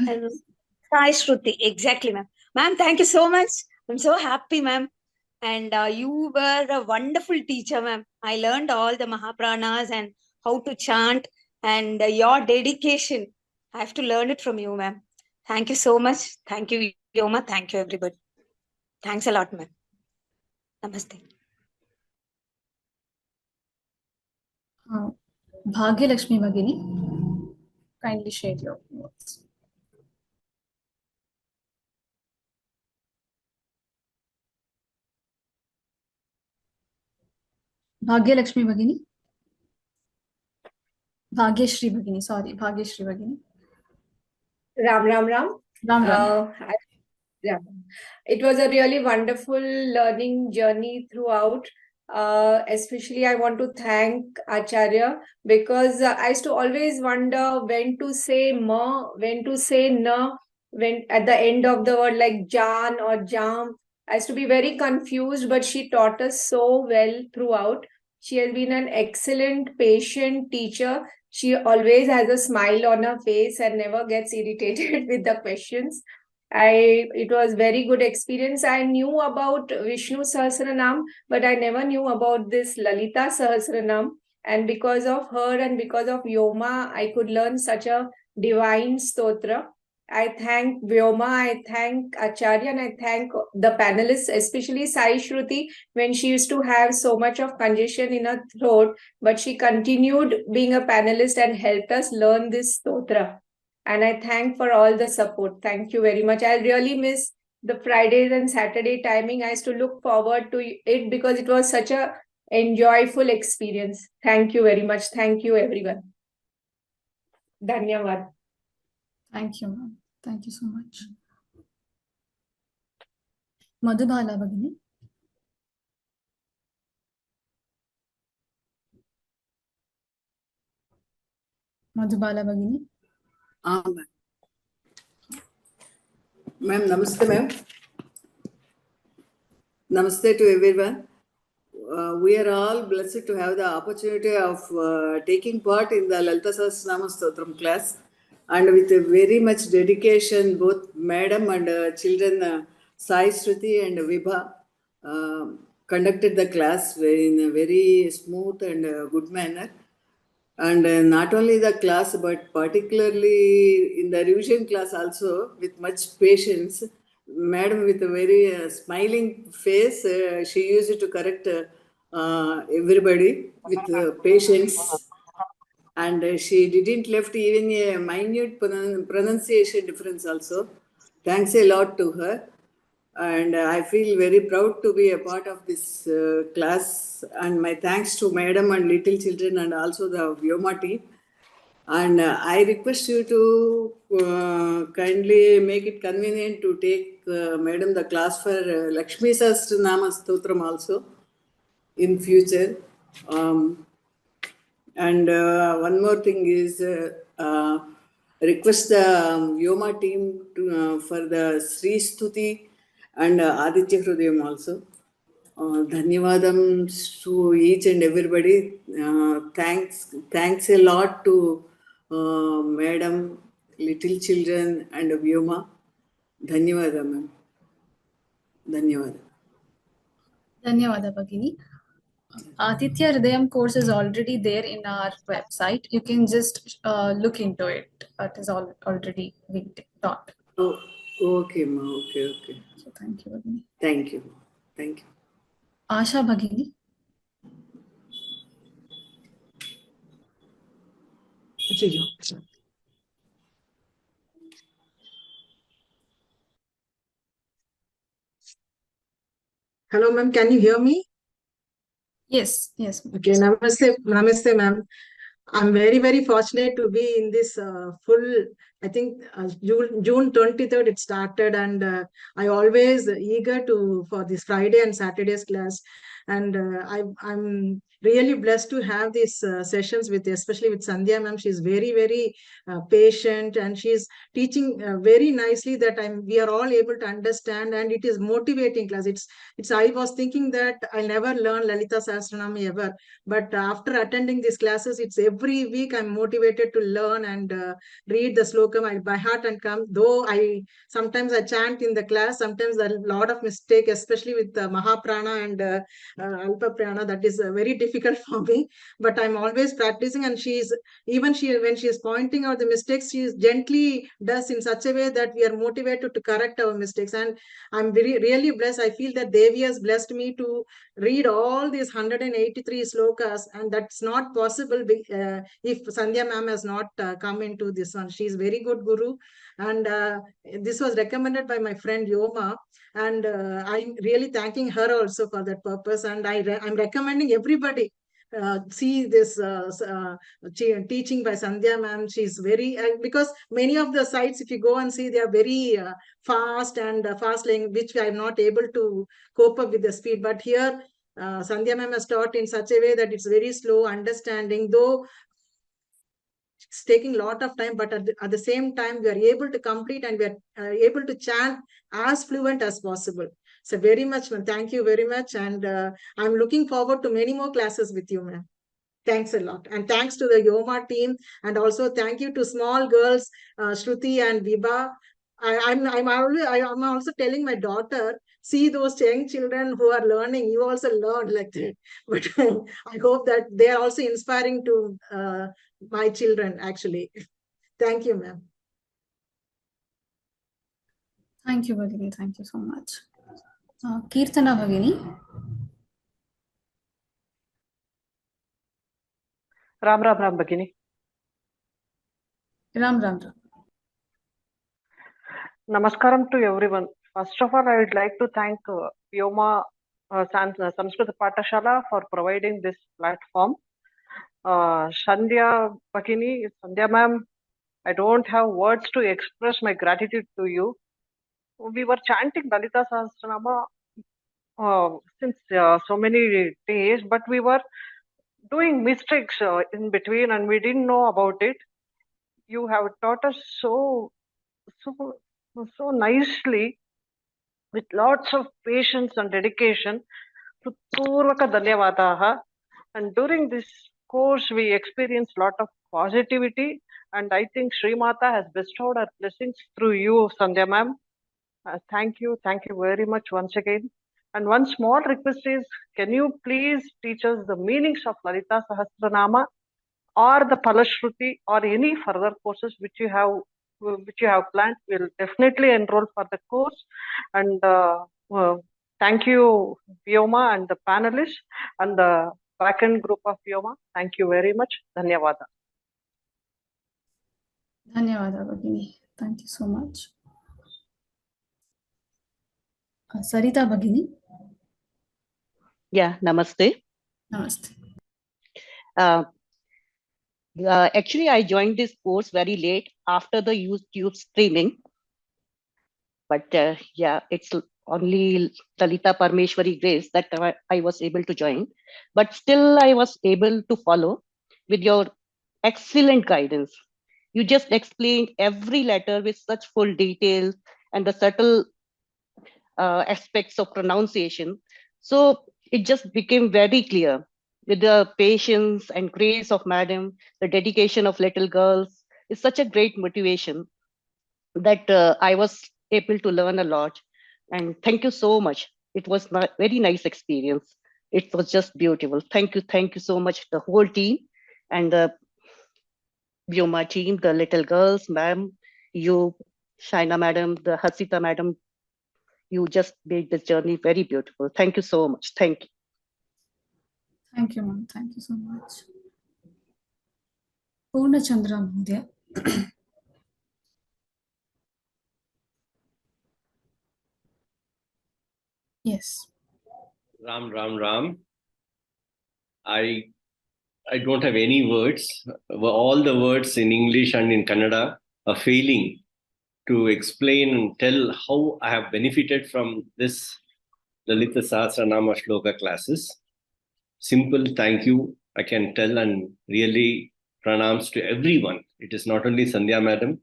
Sai Shruti, exactly, ma'am. Ma'am, thank you so much. I'm so happy, ma'am. And you were a wonderful teacher, ma'am. I learned all the Mahapranas and how to chant, and your dedication. I have to learn it from you, ma'am. Thank you so much. Thank you, Vyoma. Thank you, everybody. Thanks a lot, ma'am. Namaste. Bhagya Lakshmi Bhagini, kindly share your words. Bhagya Lakshmi Bhagini. Bhagyashri Bhagini, sorry, Bhagyashri Bhagini. Ram. Yeah, it was a really wonderful learning journey throughout. Especially I want to thank Acharya, because I used to always wonder when to say ma, when to say na, when at the end of the word like jan or jam. I used to be very confused, but she taught us so well throughout. She has been an excellent, patient teacher. She always has a smile on her face and never gets irritated with the questions. It was very good experience. I knew about Vishnu Sahasranam, but I never knew about this Lalita Sahasranam. And because of her and because of Vyoma, I could learn such a divine stotra. I thank Vyoma, I thank Acharya, and I thank the panelists, especially Sai Shruti, when she used to have so much of congestion in her throat, but she continued being a panelist and helped us learn this stotra. And I thank for all the support. Thank you very much. I really miss the Fridays and Saturday timing. I used to look forward to it because it was such a enjoyable experience. Thank you very much. Thank you, everyone. Dhanyavad. Thank you, ma'am. Thank you so much. Madhubala Bhagini. Madhubala Bhagini. Ma'am, namaste, ma'am. Namaste to everyone. We are all blessed to have the opportunity of taking part in the Lalita Sahasranama Stotram class, and with a very much dedication, both madam and children, Sai Shruti and Vibha, conducted the class in a very smooth and good manner. And not only the class, but particularly in the revision class also, with much patience. Madam, with a very smiling face, she used to correct everybody with patience. And she didn't left even a minute pronunciation difference also. Thanks a lot to her. And I feel very proud to be a part of this class. And my thanks to Madam and little children and also the Vyoma team. And I request you to kindly make it convenient to take Madam the class for Lakshmi Sahasranama Stotram also in future. And one more thing is request the Vyoma team to, for the Sri Stuti and Aditya Hrudayam also. Dhanyavadam to each and everybody. Thanks a lot to Madam, little children and Vyoma. Dhanyavadam, ma'am. Dhanyavadam. Dhanyawada Bhagini. Aditya Hridayam course is already there in our website. You can just look into it. It is already being taught. Oh, okay, ma. Okay. So thank you, Bhagini. Thank you. Thank you. Asha Bhagini. Hello, ma'am. Can you hear me? Yes. Okay, namaste, ma'am. I'm very, very fortunate to be in this full, I think June 23rd it started, and I always eager for this Friday and Saturday's class. And I'm really blessed to have these sessions especially with Sandhya ma'am. She's very, very patient, and she's teaching very nicely that we are all able to understand, and it is motivating class. I was thinking that I'll never learn Lalita Sahasranama ever, but after attending these classes, it's every week I'm motivated to learn and read the slokam by heart and come. Though sometimes I chant in the class, sometimes there are a lot of mistake, especially with Mahaprana and Alpa Prana. That is very difficult for me, but I'm always practicing. And when she is pointing out the mistakes, she gently does in such a way that we are motivated to correct our mistakes. And I'm really blessed. I feel that Devi has blessed me to read all these 183 slokas, and that's not possible if Sandhya ma'am has not come into this one. She's very good guru, and this was recommended by my friend Yoma, and I'm really thanking her also for that purpose. And I'm recommending everybody see this teaching by Sandhya ma'am. She's very because many of the sites, if you go and see, they are very fast and fast laying, which I'm not able to cope up with the speed. But here Sandhya ma'am has taught in such a way that it's very slow understanding, though it's taking a lot of time, but at the same time we are able to complete, and we are able to chant as fluent as possible. So very much, ma'am. Thank you very much, and I'm looking forward to many more classes with you, ma'am. Thanks a lot. And thanks to the Vyoma team. And also thank you to small girls, Shruti and Vibha. I'm also telling my daughter, see those young children who are learning, you also learn like that. But I hope that they are also inspiring to my children, actually. Thank you, ma'am. Thank you, Bhagini. Thank you so much. Kirtana Bhagini. Ram Ram Ram Bhagini. Ram Ram Ram. Namaskaram to everyone. First of all, I would like to thank vyoma-samskrta-pathasala for providing this platform. Sandhya Bhagini, Sandhya ma'am, I don't have words to express my gratitude to you. We were chanting Lalita Sahasranama since so many days, but we were doing mistakes in between and we didn't know about it. You have taught us so nicely with lots of patience and dedication. Purvaka dhanyavadaha. And during this course, we experienced a lot of positivity. And I think Sri Mata has bestowed her blessings through you, Sandhya ma'am. Thank you very much once again. And one small request is, can you please teach us the meanings of Lalita Sahasranama or the Palashruti or any further courses which you have planned? We'll definitely enroll for the course. And thank you, Vyoma and the panelists and the backend group of Vyoma. Thank you very much. Dhanyavada. Dhanyavada Bhagini. Thank you so much. Sarita Bhagini. Yeah, namaste. Namaste. Actually, I joined this course very late after the YouTube streaming. But yeah, it's only Lalita Parmeshwari grace that I was able to join. But still, I was able to follow with your excellent guidance. You just explained every letter with such full detail and the subtle aspects of pronunciation. So it just became very clear. With the patience and grace of Madam, the dedication of little girls is such a great motivation that I was able to learn a lot. And thank you so much. It was a very nice experience. It was just beautiful. Thank you so much, the whole team and the Vyoma team, the little girls, ma'am, you, Shaina madam, the Hasita madam. You just made this journey very beautiful. Thank you so much. Thank you. Thank you, ma'am. Thank you so much. Purna Chandra Mahodaya. Yes. Ram. I don't have any words. All the words in English and in Kannada are failing to explain and tell how I have benefited from this Lalita Sahasranama Shloka classes. Simple thank you, I can tell, and really pranams to everyone. It is not only Sandhya madam,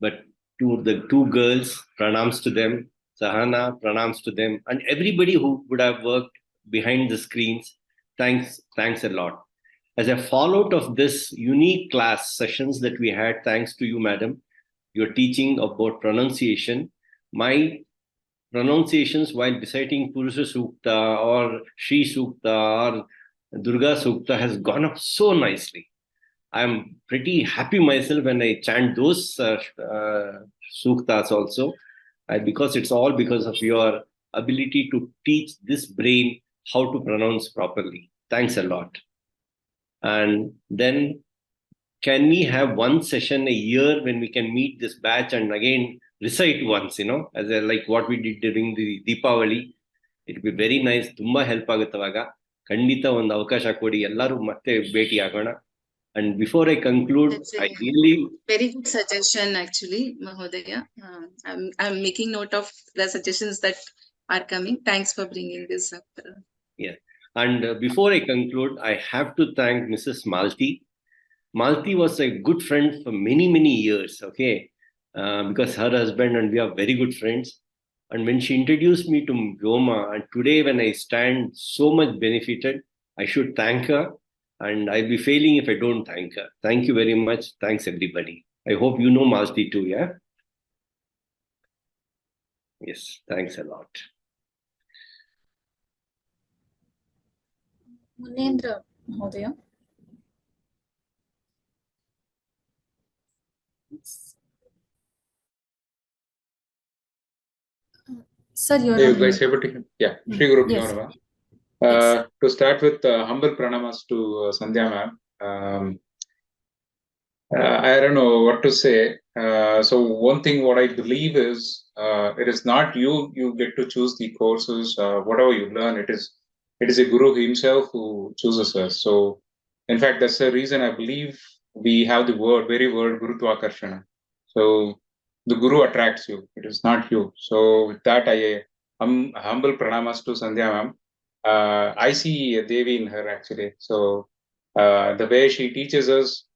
but to the two girls, pranams to them, Sahana, pranams to them, and everybody who would have worked behind the screens. Thanks a lot. As a fallout of this unique class sessions that we had, thanks to you, madam, your teaching about pronunciation, my pronunciations while reciting Purusha Sukta or Shri Sukta or Durga Sukta has gone up so nicely. I'm pretty happy myself when I chant those suktas also, because it's all because of your ability to teach this brain how to pronounce properly. Thanks a lot. And then can we have one session a year when we can meet this batch and again recite once, as like what we did during the Deepavali? It will be very nice. Tumba help aguttavaga. Kandita ಒಂದು ಅವಕಾಶ ಕೊಡಿ, ಎಲ್ಲರೂ ಮತ್ತೆ ಭೇಟಿ ಆಗೋಣ. And before I conclude, I really very good suggestion actually, Mahodaya. I'm making note of the suggestions that are coming. Thanks for bringing this up. Yeah. And before I conclude, I have to thank Mrs. Malti. Malti was a good friend for many years, okay? Because her husband and we are very good friends. And when she introduced me to Vyoma, and today when I stand so much benefited, I should thank her. And I'll be failing if I don't thank her. Thank you very much. Thanks, everybody. I hope you know Malti too, yeah? Yes, thanks a lot. Munendra Mahodaya. Yes. Sir, you're Hey, on you guys mute. able to hear? Yeah, Shri Guru Yes. Namaha. Yes. To start with, humble pranamas to Sandhya ma'am. I don't know what to say. So one thing what I believe is it is not you get to choose the courses, whatever you learn, it is a guru himself who chooses us. So in fact, that's the reason I believe we have the very word Guru Tvakarshana. So the guru attracts you, it is not you. So with that, I humble pranamas to Sandhya ma'am. I see a Devi in her actually. So the way she teaches us,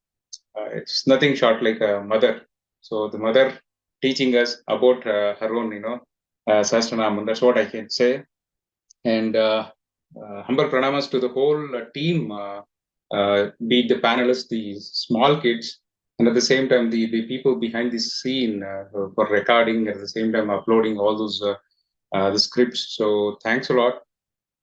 it's nothing short like a mother. So the mother teaching us about her own, Sahasranama. That's what I can say. And humble pranamas to the whole team, be it the panelists, the small kids, and at the same time the people behind the scene for recording, at the same time uploading all those the scripts. So thanks a lot.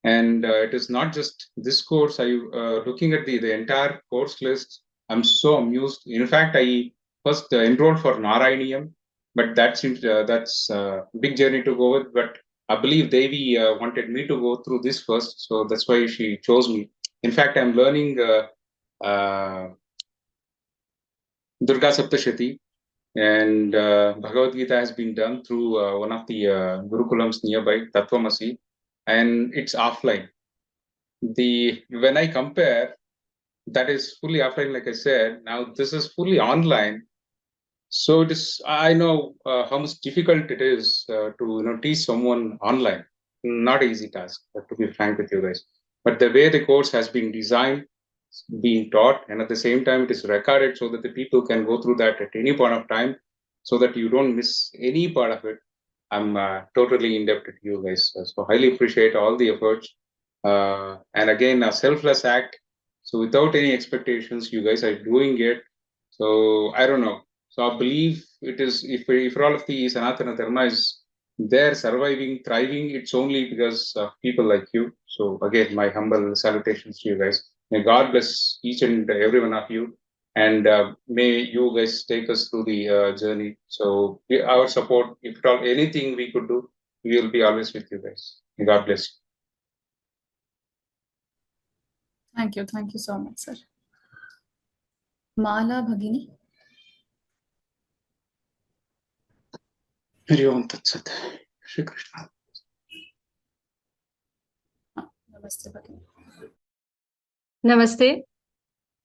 And it is not just this course. I looking at the entire course list, I'm so amused. In fact, I first enrolled for Narayaniyam, but that seems that's a big journey to go with. But I believe Devi wanted me to go through this first, so that's why she chose me. In fact, I'm learning Durga Saptashati, and Bhagavad Gita has been done through one of the Gurukulams nearby, Tattvamasi, and it's offline. When I compare, that is fully offline, like I said. Now this is fully online, so it is. I know how much difficult it is to teach someone online. Not an easy task, to be frank with you guys. But the way the course has been designed, being taught, and at the same time it is recorded so that the people can go through that at any point of time, so that you don't miss any part of it. I'm totally indebted to you guys. So highly appreciate all the efforts. And again, a selfless act. So without any expectations, you guys are doing it. So I don't know. So I believe it is, if all of the Sanatana Dharma is there surviving, thriving, it's only because of people like you. So again, my humble salutations to you guys. May God bless each and every one of you. And may you guys take us through the journey. So our support, if at all anything we could do, we will be always with you guys. May God bless you. Thank you. Thank you so much, sir. Mala Bhagini. Hari Om Tat Sat. Shri Krishna. Namaste, Bhagini. Namaste.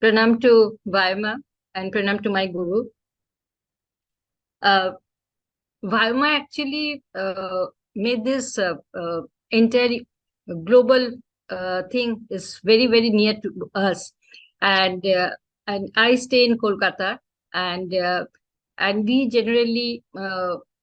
Pranam to Vyoma and pranam to my guru. Vyoma actually made this entire global thing is very, very near to us. And I stay in Kolkata, and we generally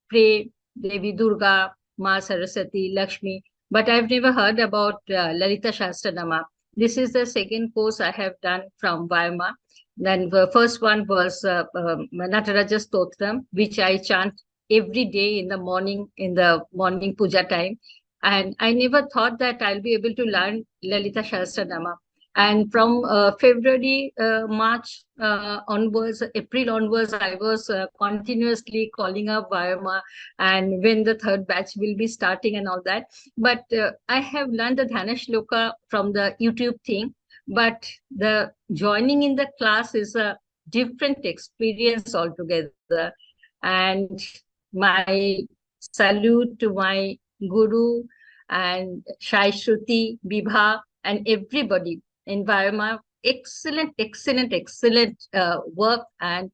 pray Devi Durga, Ma Saraswati, Lakshmi, but I've never heard about Lalita Sahasranama. This is the second course I have done from Vyoma. Then the first one was Nataraja Stotram, which I chant every day in the morning puja time. And I never thought that I'll be able to learn Lalita Sahasranama. And from February, March onwards, April onwards, I was continuously calling up Vyoma and when the third batch will be starting and all that. But I have learned the Dhyana Shloka from the YouTube thing. But the joining in the class is a different experience altogether. And my salute to my guru and Shai Shruti, Vibha, and everybody in Vyoma. Excellent work, and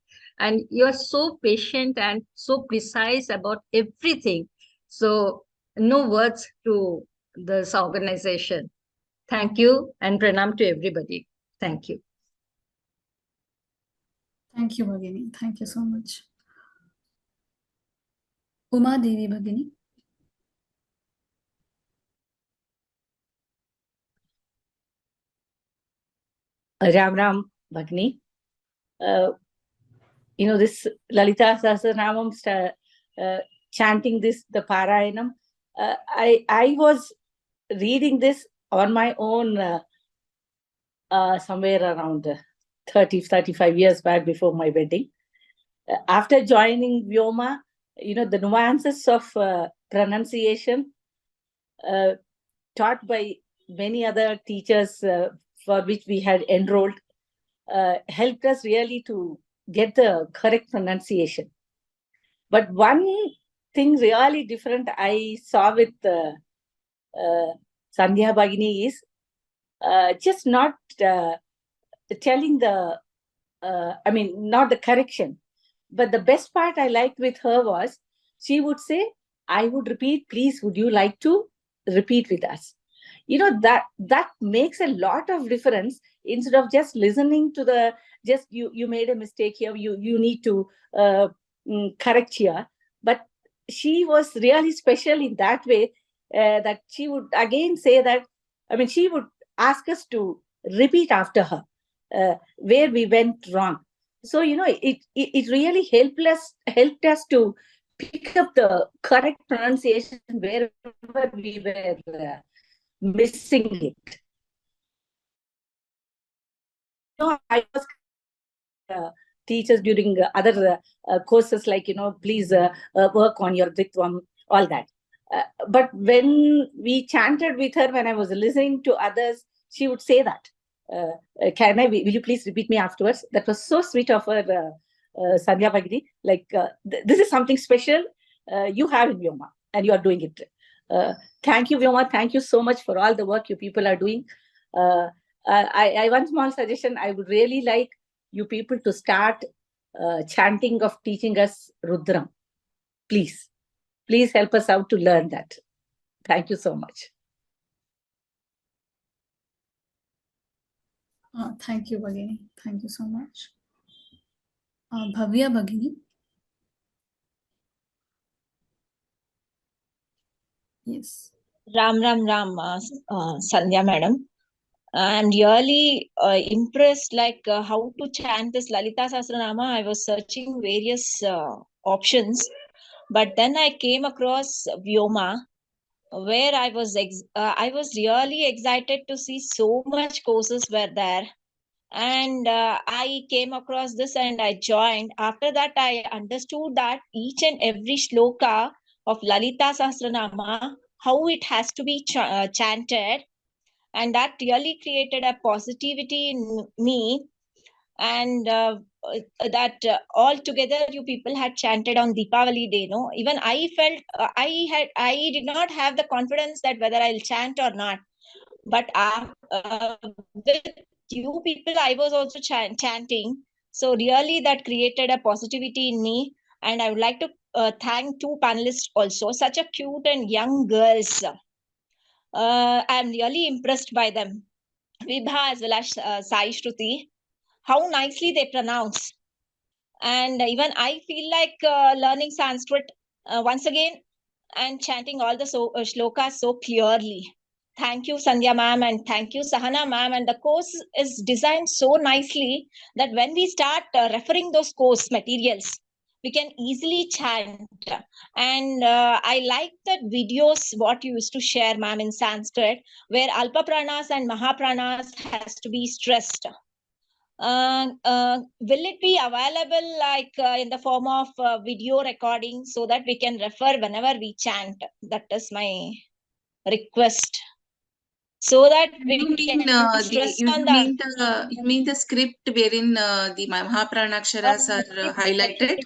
you are so patient and so precise about everything. So no words to this organization. Thank you and pranam to everybody. Thank you. Thank you, Bhagini. Thank you so much. Uma Devi Bhagini. Ram Bhagini. This Lalita Sahasranamam, chanting this, the Parayanam. I was reading this on my own somewhere around 35 years back before my wedding. After joining Vyoma, the nuances of pronunciation taught by many other teachers for which we had enrolled helped us really to get the correct pronunciation. But one thing really different I saw with Sandhya Bhagini is just not telling the, not the correction. But the best part I liked with her was she would say, I would repeat, please, would you like to repeat with us? You know, that makes a lot of difference instead of just listening to the, just you made a mistake here, you need to correct here. But she was really special in that way that she would again say that, she would ask us to repeat after her where we went wrong. So, it really helped us to pick up the correct pronunciation wherever we were missing it. I was teachers during other courses like, please work on your Dritvam, all that. But when we chanted with her, when I was listening to others, she would say that, will you please repeat me afterwards? That was so sweet of her, Sandhya Bhagini. Like, this is something special you have in Vyoma, and you are doing it. Thank you, Vyoma. Thank you so much for all the work you people are doing. I one small suggestion, I would really like you people to start chanting of teaching us Rudram. Please help us out to learn that. Thank you so much. Thank you, Bhagini. Thank you so much. Bhavya Bhagini. Yes. Ram, Sandhya madam. I'm really impressed, how to chant this Lalita Sahasranama. I was searching various options, but then I came across Vyoma, where I was really excited to see so much courses were there. And I came across this and I joined. After that, I understood that each and every shloka of Lalita Sahasranama, how it has to be chanted. And that really created a positivity in me. And that all together you people had chanted on Deepavali day, no? Even I felt I did not have the confidence that whether I'll chant or not. But with you people, I was also chanting. So really that created a positivity in me. And I would like to thank two panelists also, such a cute and young girls. I'm really impressed by them. Vibha as well as Sai Shruti, how nicely they pronounce. And even I feel like learning Sanskrit once again and chanting all the shlokas so clearly. Thank you, Sandhya ma'am, and thank you, Sahana ma'am. And the course is designed so nicely that when we start referring those course materials, we can easily chant. And I like that videos, what you used to share, ma'am, in Sanskrit, where Alpa Pranas and Mahapranas has to be stressed. Will it be available in the form of video recording so that we can refer whenever we chant? That is my request. So that we can stress on the... You mean the script wherein the Mahapranaksharas are highlighted?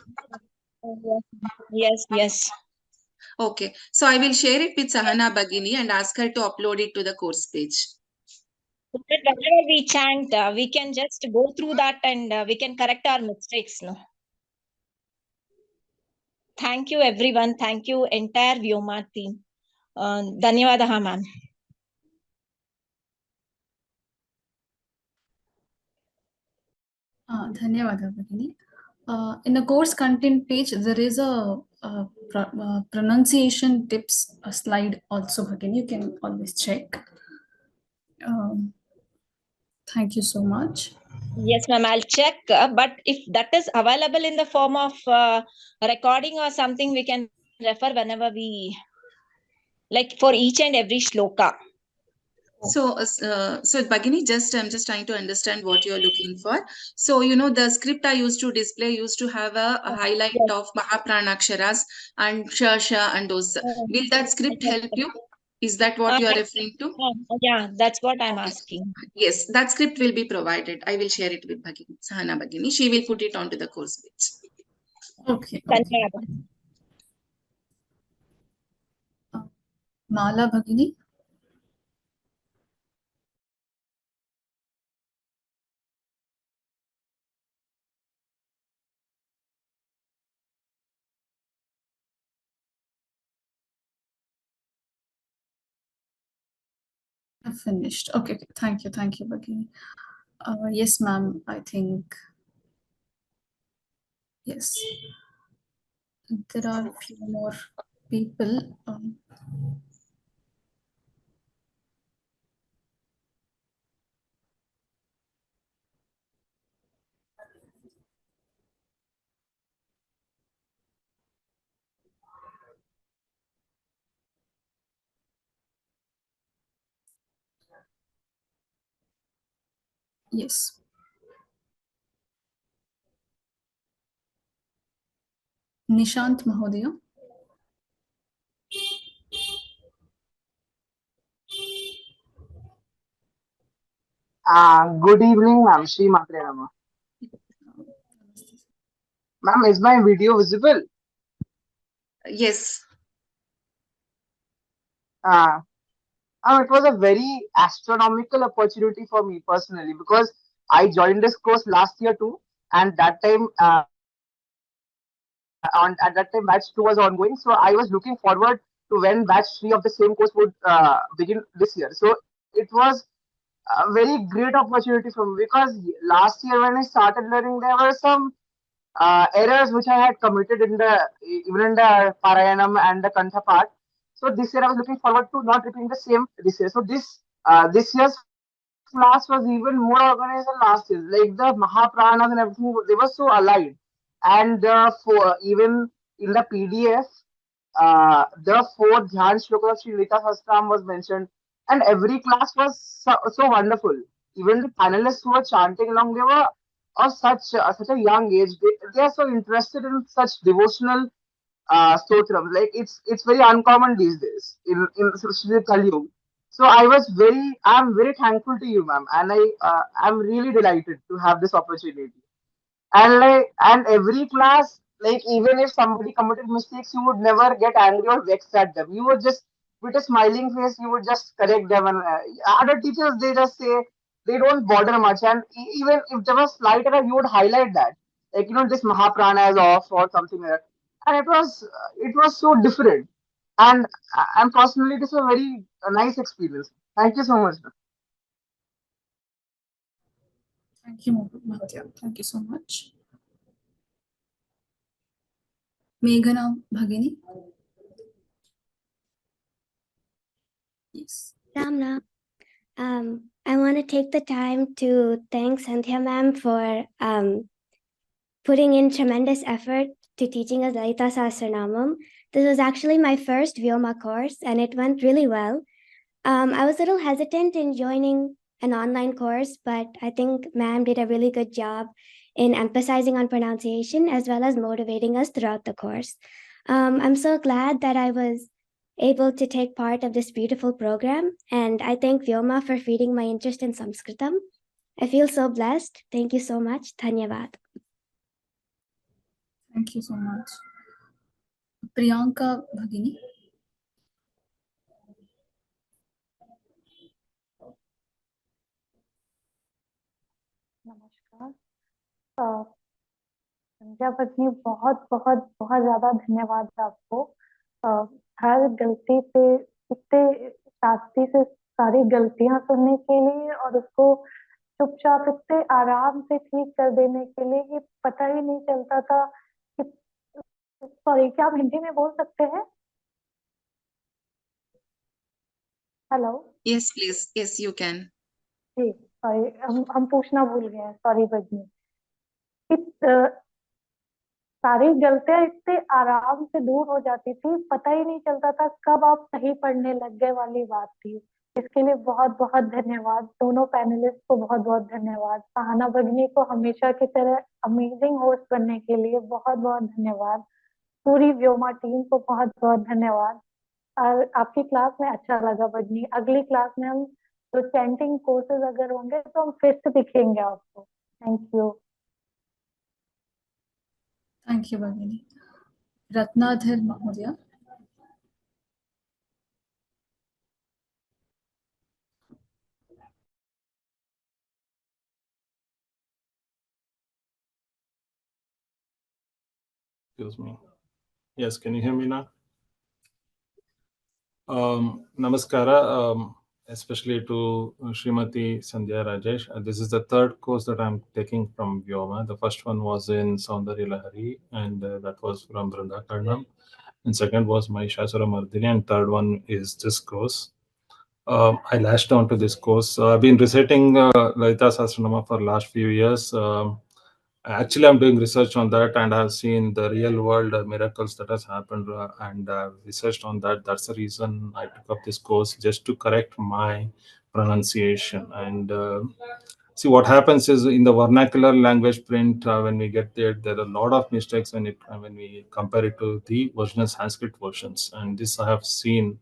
Yes. Okay. So I will share it with Sahana Bhagini and ask her to upload it to the course page. So that whenever we chant, we can just go through that and we can correct our mistakes. No? Thank you, everyone. Thank you, entire Vyoma team. Dhanyavadaha, ma'am. Dhanyavada, Bhagini. In the course content page, there is a pronunciation tips slide also, Bhagini. You can always check. Thank you so much. Yes, ma'am, I'll check. But if that is available in the form of recording or something, we can refer whenever we, like for each and every shloka. So, Bhagini, I'm just trying to understand what you're looking for. So, the script I used to display used to have a highlight Yes. of Mahapranaksharas and Sha and those. Will that script help you? Is that what you are referring to? Yeah, that's what I'm asking. Yes, that script will be provided. I will share it with Bhagini, Sahana Bhagini. She will put it onto the course page. Okay. Dhanyavad. Mala Bhagini. Finished. Okay. Thank you, Bhagini. Yes, ma'am. I think yes. There are a few more people. Yes. Nishant Mahodaya. Good evening, ma'am. Shri Matre Nama. Ma'am, is my video visible? Yes. It was a very astronomical opportunity for me personally because I joined this course last year too, and that time at that time batch 2 was ongoing. So I was looking forward to when batch 3 of the same course would begin this year. So it was a very great opportunity for me because last year when I started learning, there were some errors which I had committed in the even in the Parayanam and the Kantha part. So this year I was looking forward to not repeating the same this year. So this year's class was even more organized than last year. Like the Mahapranas and everything, they were so aligned. And for even in the PDF, the 4 Dhyan Shlokas of Sri Lalita Sahasranama was mentioned, and every class was so wonderful. Even the panelists who were chanting along, they were of such a young age. They are so interested in such devotional stotrams. Like it's very uncommon these days in Sri Kali Yuga. So I'm very thankful to you, ma'am, and I'm really delighted to have this opportunity. And every class, like even if somebody committed mistakes, you would never get angry or vexed at them. You would just with a smiling face, you would just correct them. And other teachers, they just say they don't bother much. And even if there was slight error, you would highlight that, like this Mahaprana is off or something like that. And it was so different. And personally, it is a very nice experience. Thank you so much. Thank you, Mahodaya. Thank you so much. Meghana Bhagini. Yes. Ramna, I want to take the time to thank Sandhya ma'am for putting in tremendous effort to teaching us Lalita Sahasranamam. This was actually my first Vyoma course, and it went really well. I was a little hesitant in joining an online course, but I think ma'am did a really good job in emphasizing on pronunciation as well as motivating us throughout the course. I'm so glad that I was able to take part of this beautiful program, and I thank Vyoma for feeding my interest in Sanskritam. I feel so blessed. Thank you so much. Dhanyavad. Thank you so much. Priyanka Bhagini. नमस्कार संध्या पत्नी बहुत बहुत बहुत ज्यादा धन्यवाद आपको हर गलती पे इतने शास्त्री से सारी गलतियां सुनने के लिए और उसको चुपचाप इतने आराम से ठीक कर देने के लिए कि पता ही नहीं चलता था कि सॉरी क्या आप हिंदी में बोल सकते हैं hello Yes, please. Yes, you can. जी सॉरी हम पूछना भूल गए सॉरी भगनी सारी गलतियां इतने आराम से दूर हो जाती थी पता ही नहीं चलता था कब आप सही पढ़ने लग गए वाली बात थी इसके लिए बहुत बहुत धन्यवाद। दोनों पैनलिस्ट को बहुत बहुत धन्यवाद। सहाना भगिनी को हमेशा की तरह अमेजिंग होस्ट बनने के लिए बहुत बहुत धन्यवाद। पूरी व्योमा टीम को बहुत बहुत धन्यवाद। और आपकी क्लास में अच्छा लगा भगिनी। अगली क्लास में हम तो चैंटिंग कोर्सेज अगर होंगे तो हम फिर से दिखेंगे आपको। Thank you. Thank you, Bhagini. Ratnadhar Mahodaya. Excuse me. Yes, can you hear me now? Namaskara, especially to Srimati Sandhya Rajesh. This is the third course that I'm taking from Vyoma. The first one was in Saundarya Lahari, and that was from Vrinda Karnam. And second was Mahishasura Mardini, and third one is this course. I latched on to this course. I've been reciting Lalita Sahasranama for last few years. Actually, I'm doing research on that, and I've seen the real world miracles that has happened, and I've researched on that. That's the reason I took up this course, just to correct my pronunciation. And see, what happens is in the vernacular language print, when we get there, there are a lot of mistakes when we compare it to the original Sanskrit versions. And this I have seen,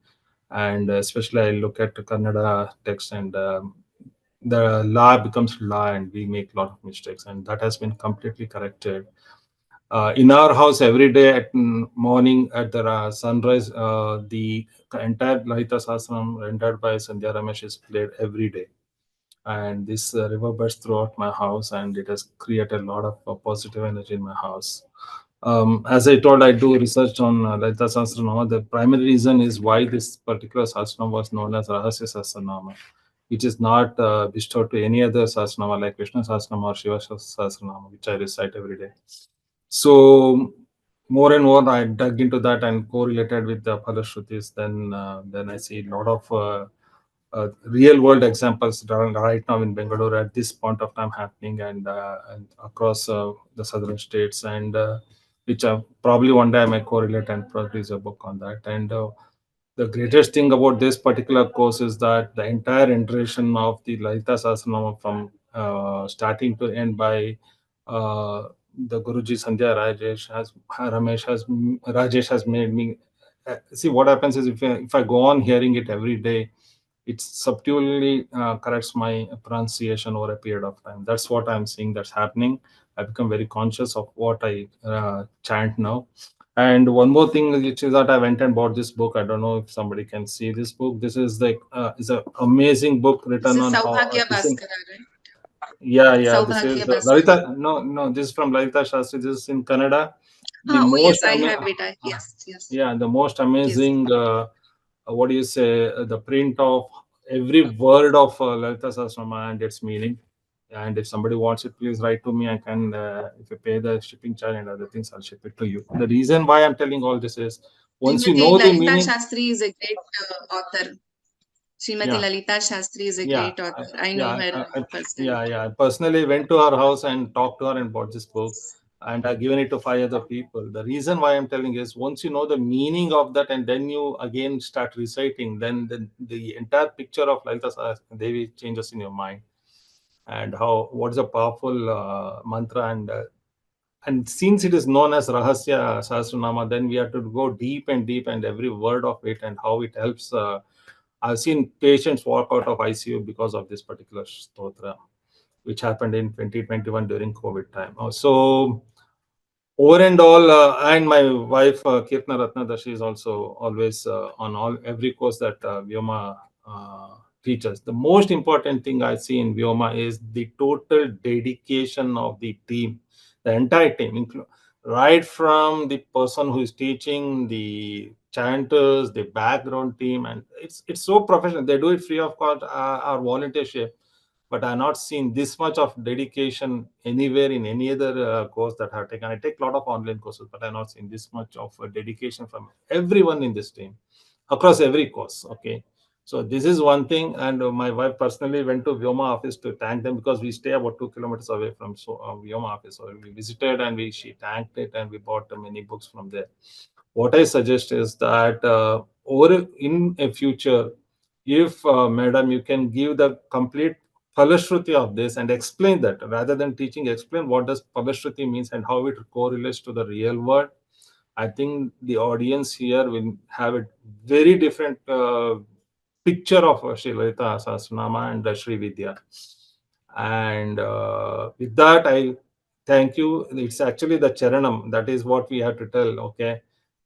and especially I look at the Kannada text, and the la becomes la, and we make a lot of mistakes, and that has been completely corrected. In our house, every day at morning at the sunrise, the entire Lalita Sahasranam rendered by Sandhya Ramesh is played every day, and this reverberates throughout my house, and it has created a lot of positive energy in my house. As I told, I do research on Lalita Sahasranama. The primary reason is why this particular Sahasranama was known as Rahasya Sahasranama, which is not bestowed to any other Sahasranama like Vishnu Sahasranama or Shiva Sahasranama, which I recite every day. So more and more I dug into that and correlated with the Phalashrutis. Then I see a lot of real world examples right now in Bangalore at this point of time happening, and across the southern states, and which probably one day I may correlate and produce a book on that. And the greatest thing about this particular course is that the entire iteration of the Lalita Sahasranama from starting to end by the Guruji Sandhya Rajesh has made me see. What happens is if I go on hearing it every day, it subtly corrects my pronunciation over a period of time. That's what I'm seeing that's happening. I become very conscious of what I chant now. And one more thing, which is that I went and bought this book. I don't know if somebody can see this book. This is is an amazing book This written is on how. Saubhagya Bhaskara, right? Yeah. This Saubhagya is Bhaskara. Lalita. No. This is from Lalita Shastri. This is in Kannada. The Oh yes, most I have it. Yes. yeah, the most Yes. amazing. What do you say? The print of every word of Lalita Sahasranama and its meaning. And if somebody wants it, please write to me. I can, if you pay the shipping charge and other things, I'll ship it to you. The reason why I'm telling all this is, once you Srimati know the Lalita meaning. Shastri is a great author. Srimati Yeah. Lalita Shastri is a great author. I know her personally. I personally went to her house and talked to her and bought this book, and I've given it to 5 other people. The reason why I'm telling is, once you know the meaning of that and then you again start reciting, then the entire picture of Lalita Devi changes in your mind, and what is a powerful mantra. And since it is known as Rahasya Sahasranama, then we have to go deep and deep, and every word of it and how it helps. I've seen patients walk out of ICU because of this particular stotra, which happened in 2021 during COVID time. So over and all, and my wife Kirtana Ratnadashi is also always on every course that Vyoma teaches. The most important thing I see in Vyoma is the total dedication of the team, the entire team, right from the person who is teaching, the chanters, the background team, and it's so professional. They do it free of cost or volunteership, but I've not seen this much of dedication anywhere in any other course that I've taken. I take a lot of online courses, but I've not seen this much of dedication from everyone in this team across every course. Okay. So this is one thing, and my wife personally went to Vyoma office to thank them, because we stay about 2 kilometers away from Vyoma office. So we visited, and she thanked it, and we bought many books from there. What I suggest is that over in a future, if madam, you can give the complete Falashruti of this and explain that rather than teaching, explain what does Falashruti means and how it correlates to the real world. I think the audience here will have a very different picture of Sri Lalita Sahasranama and Sri Vidya. And with that, I thank you. It's actually the Charanam. That is what we have to tell. Okay.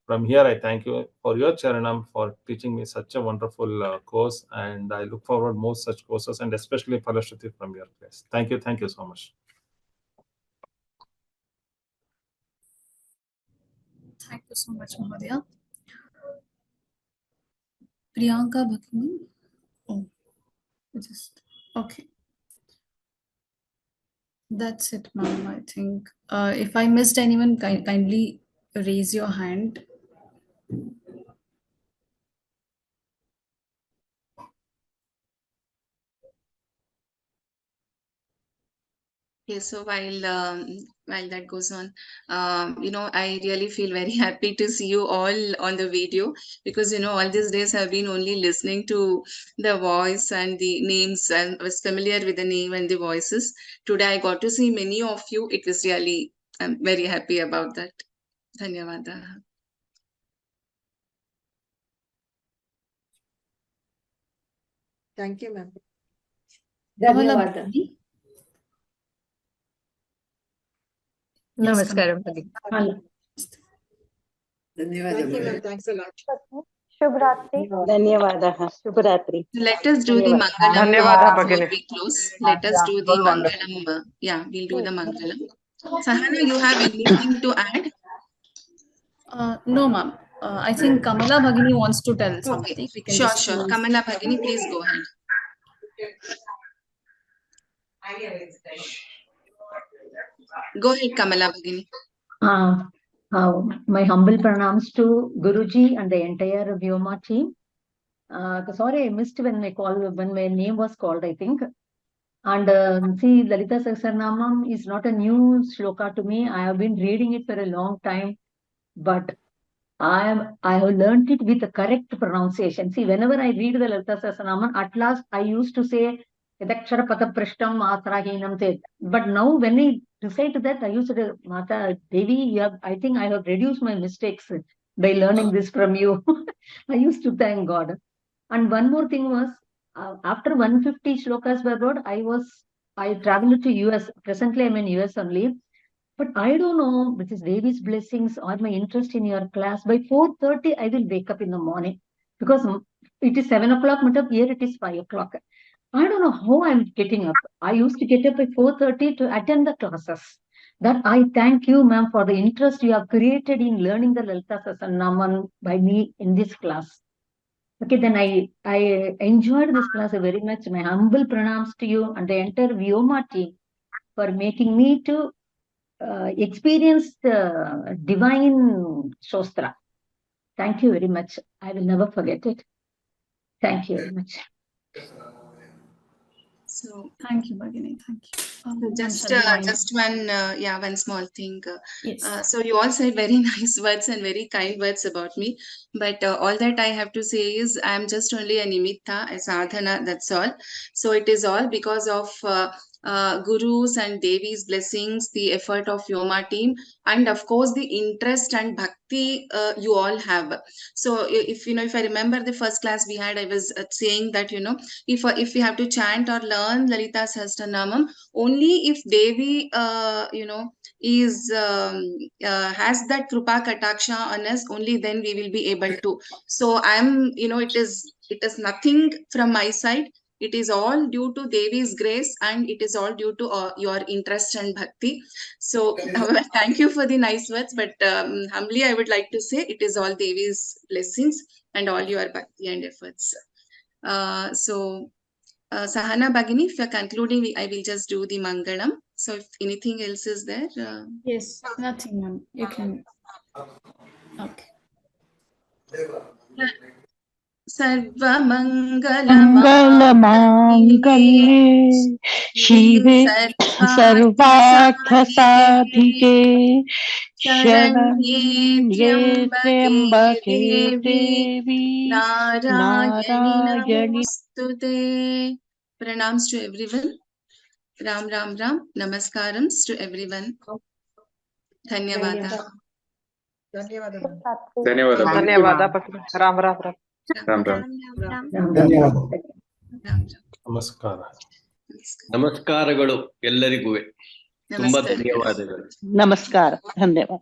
From here, I thank you for your Charanam for teaching me such a wonderful course. And I look forward more such courses and especially Falashruti from your class. Thank you. Thank you so much. Thank you so much, Mahodaya. Priyanka Bhakini. Oh, just okay. That's it, ma'am. I think if I missed anyone, kindly raise your hand. Okay, so while that goes on, I really feel very happy to see you all on the video, because all these days I've been only listening to the voice and the names, and was familiar with the name and the voices. Today I got to see many of you. It was really, I'm very happy about that. Dhanyavada. Thank you, ma'am. ಧನ್ಯವಾದ. Namaskaram. Thank you, ma'am. Thanks a lot. Shubhratri. ಧನ್ಯವಾದः. ಶುಭರಾತ್ರಿ. Let us do the Mangalam ಧನ್ಯವಾದ before ಭಗಿನಿ. we close. Let us do the Mangalam. Yeah, we'll do the Mangalam. Sahana, you have anything to add? No, ma'am. I think Kamala Bhagini wants to tell something. Okay, We can sure. just close. Kamala Bhagini, please go ahead. Go ahead, Kamala Bhagini. My humble pranams to Guruji and the entire Vyoma team. Sorry, I missed when my name was called, I think. And see, Lalita Sahasranama is not a new shloka to me. I have been reading it for a long time, but I have learned it with the correct pronunciation. See, whenever I read the Lalita Sahasranama, at last I used to say Yadakshara Pata Prishtam Atrahinam. But now when I recite that, I used to say, Mata Devi, I think I have reduced my mistakes by learning this from you. I used to thank God. And one more thing was, after 150 shlokas were read, I traveled to US. Presently, I'm in US only. But I don't know, which is Devi's blessings or my interest in your class. By 4:30, I will wake up in the morning because it is 7 o'clock. Here it is 5 o'clock. I don't know how I'm getting up. I used to get up at 4:30 to attend the classes. That I thank you, ma'am, for the interest you have created in learning the Lalita Sahasranama by me in this class. Okay, then I enjoyed this class very much. My humble pranams to you and the entire Vyoma team for making me to experience the divine Shostra. Thank you very much. I will never forget it. Thank you very much. So thank you, Bhagini. Thank you. Just one small thing. Yes. So you all said very nice words and very kind words about me, but all that I have to say is I'm just only a nimitta, a sadhana. That's all. So it is all because of Guru's and Devi's blessings, the effort of Vyoma team, and of course the interest and bhakti you all have. So if I remember the first class we had, I was saying that if we have to chant or learn Lalita Sahasranamam, only if Devi is has that krupa kataksha on us, only then we will be able to. So I'm it is nothing from my side. It is all due to Devi's grace, and it is all due to your interest and bhakti. So thank you for the nice words, but humbly I would like to say it is all Devi's blessings and all your bhakti and efforts. Sahana Bhagini, if you're concluding, I will just do the Mangalam. So if anything else is there. Yes, nothing, ma'am. You can. Okay. मंगलमांगल्ये शिवे सर्वार्थसाधिके शरण्ये त्र्यंबके देवी नारायणी नारायणी नमोस्तुते. Pranams to everyone. Ram Ram Ram. Namaskarams to everyone. Dhanyavada. ಧನ್ಯವಾದ ರಾಮ್ ರಾಮ್ ರಾಮ್ ರಾಮ್ ರಾಮ್ ನಮಸ್ಕಾರ. ನಮಸ್ಕಾರಗಳು ಎಲ್ಲರಿಗೂ. ತುಂಬಾ ಧನ್ಯವಾದಗಳು. ನಮಸ್ಕಾರ, ಧನ್ಯವಾದ.